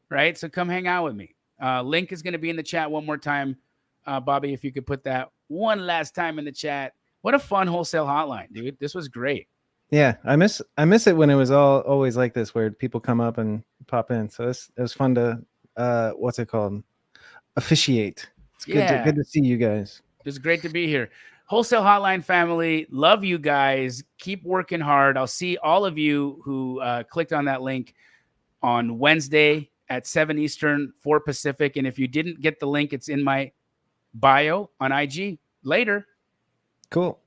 right? So come hang out with me. Link is going to be in the chat one more time. Bobby, if you could put that one last time in the chat. What a fun wholesale hotline, dude. This was great. Yeah, I miss it when it was always like this, where people come up and pop in. So it was fun to what's it called? Officiate. It's good to see you guys. It's great to be here. Wholesale Hotline family, love you guys. Keep working hard. I'll see all of you who clicked on that link on Wednesday at 7 Eastern, 4 Pacific. And if you didn't get the link, it's in my bio on IG. Later. Cool.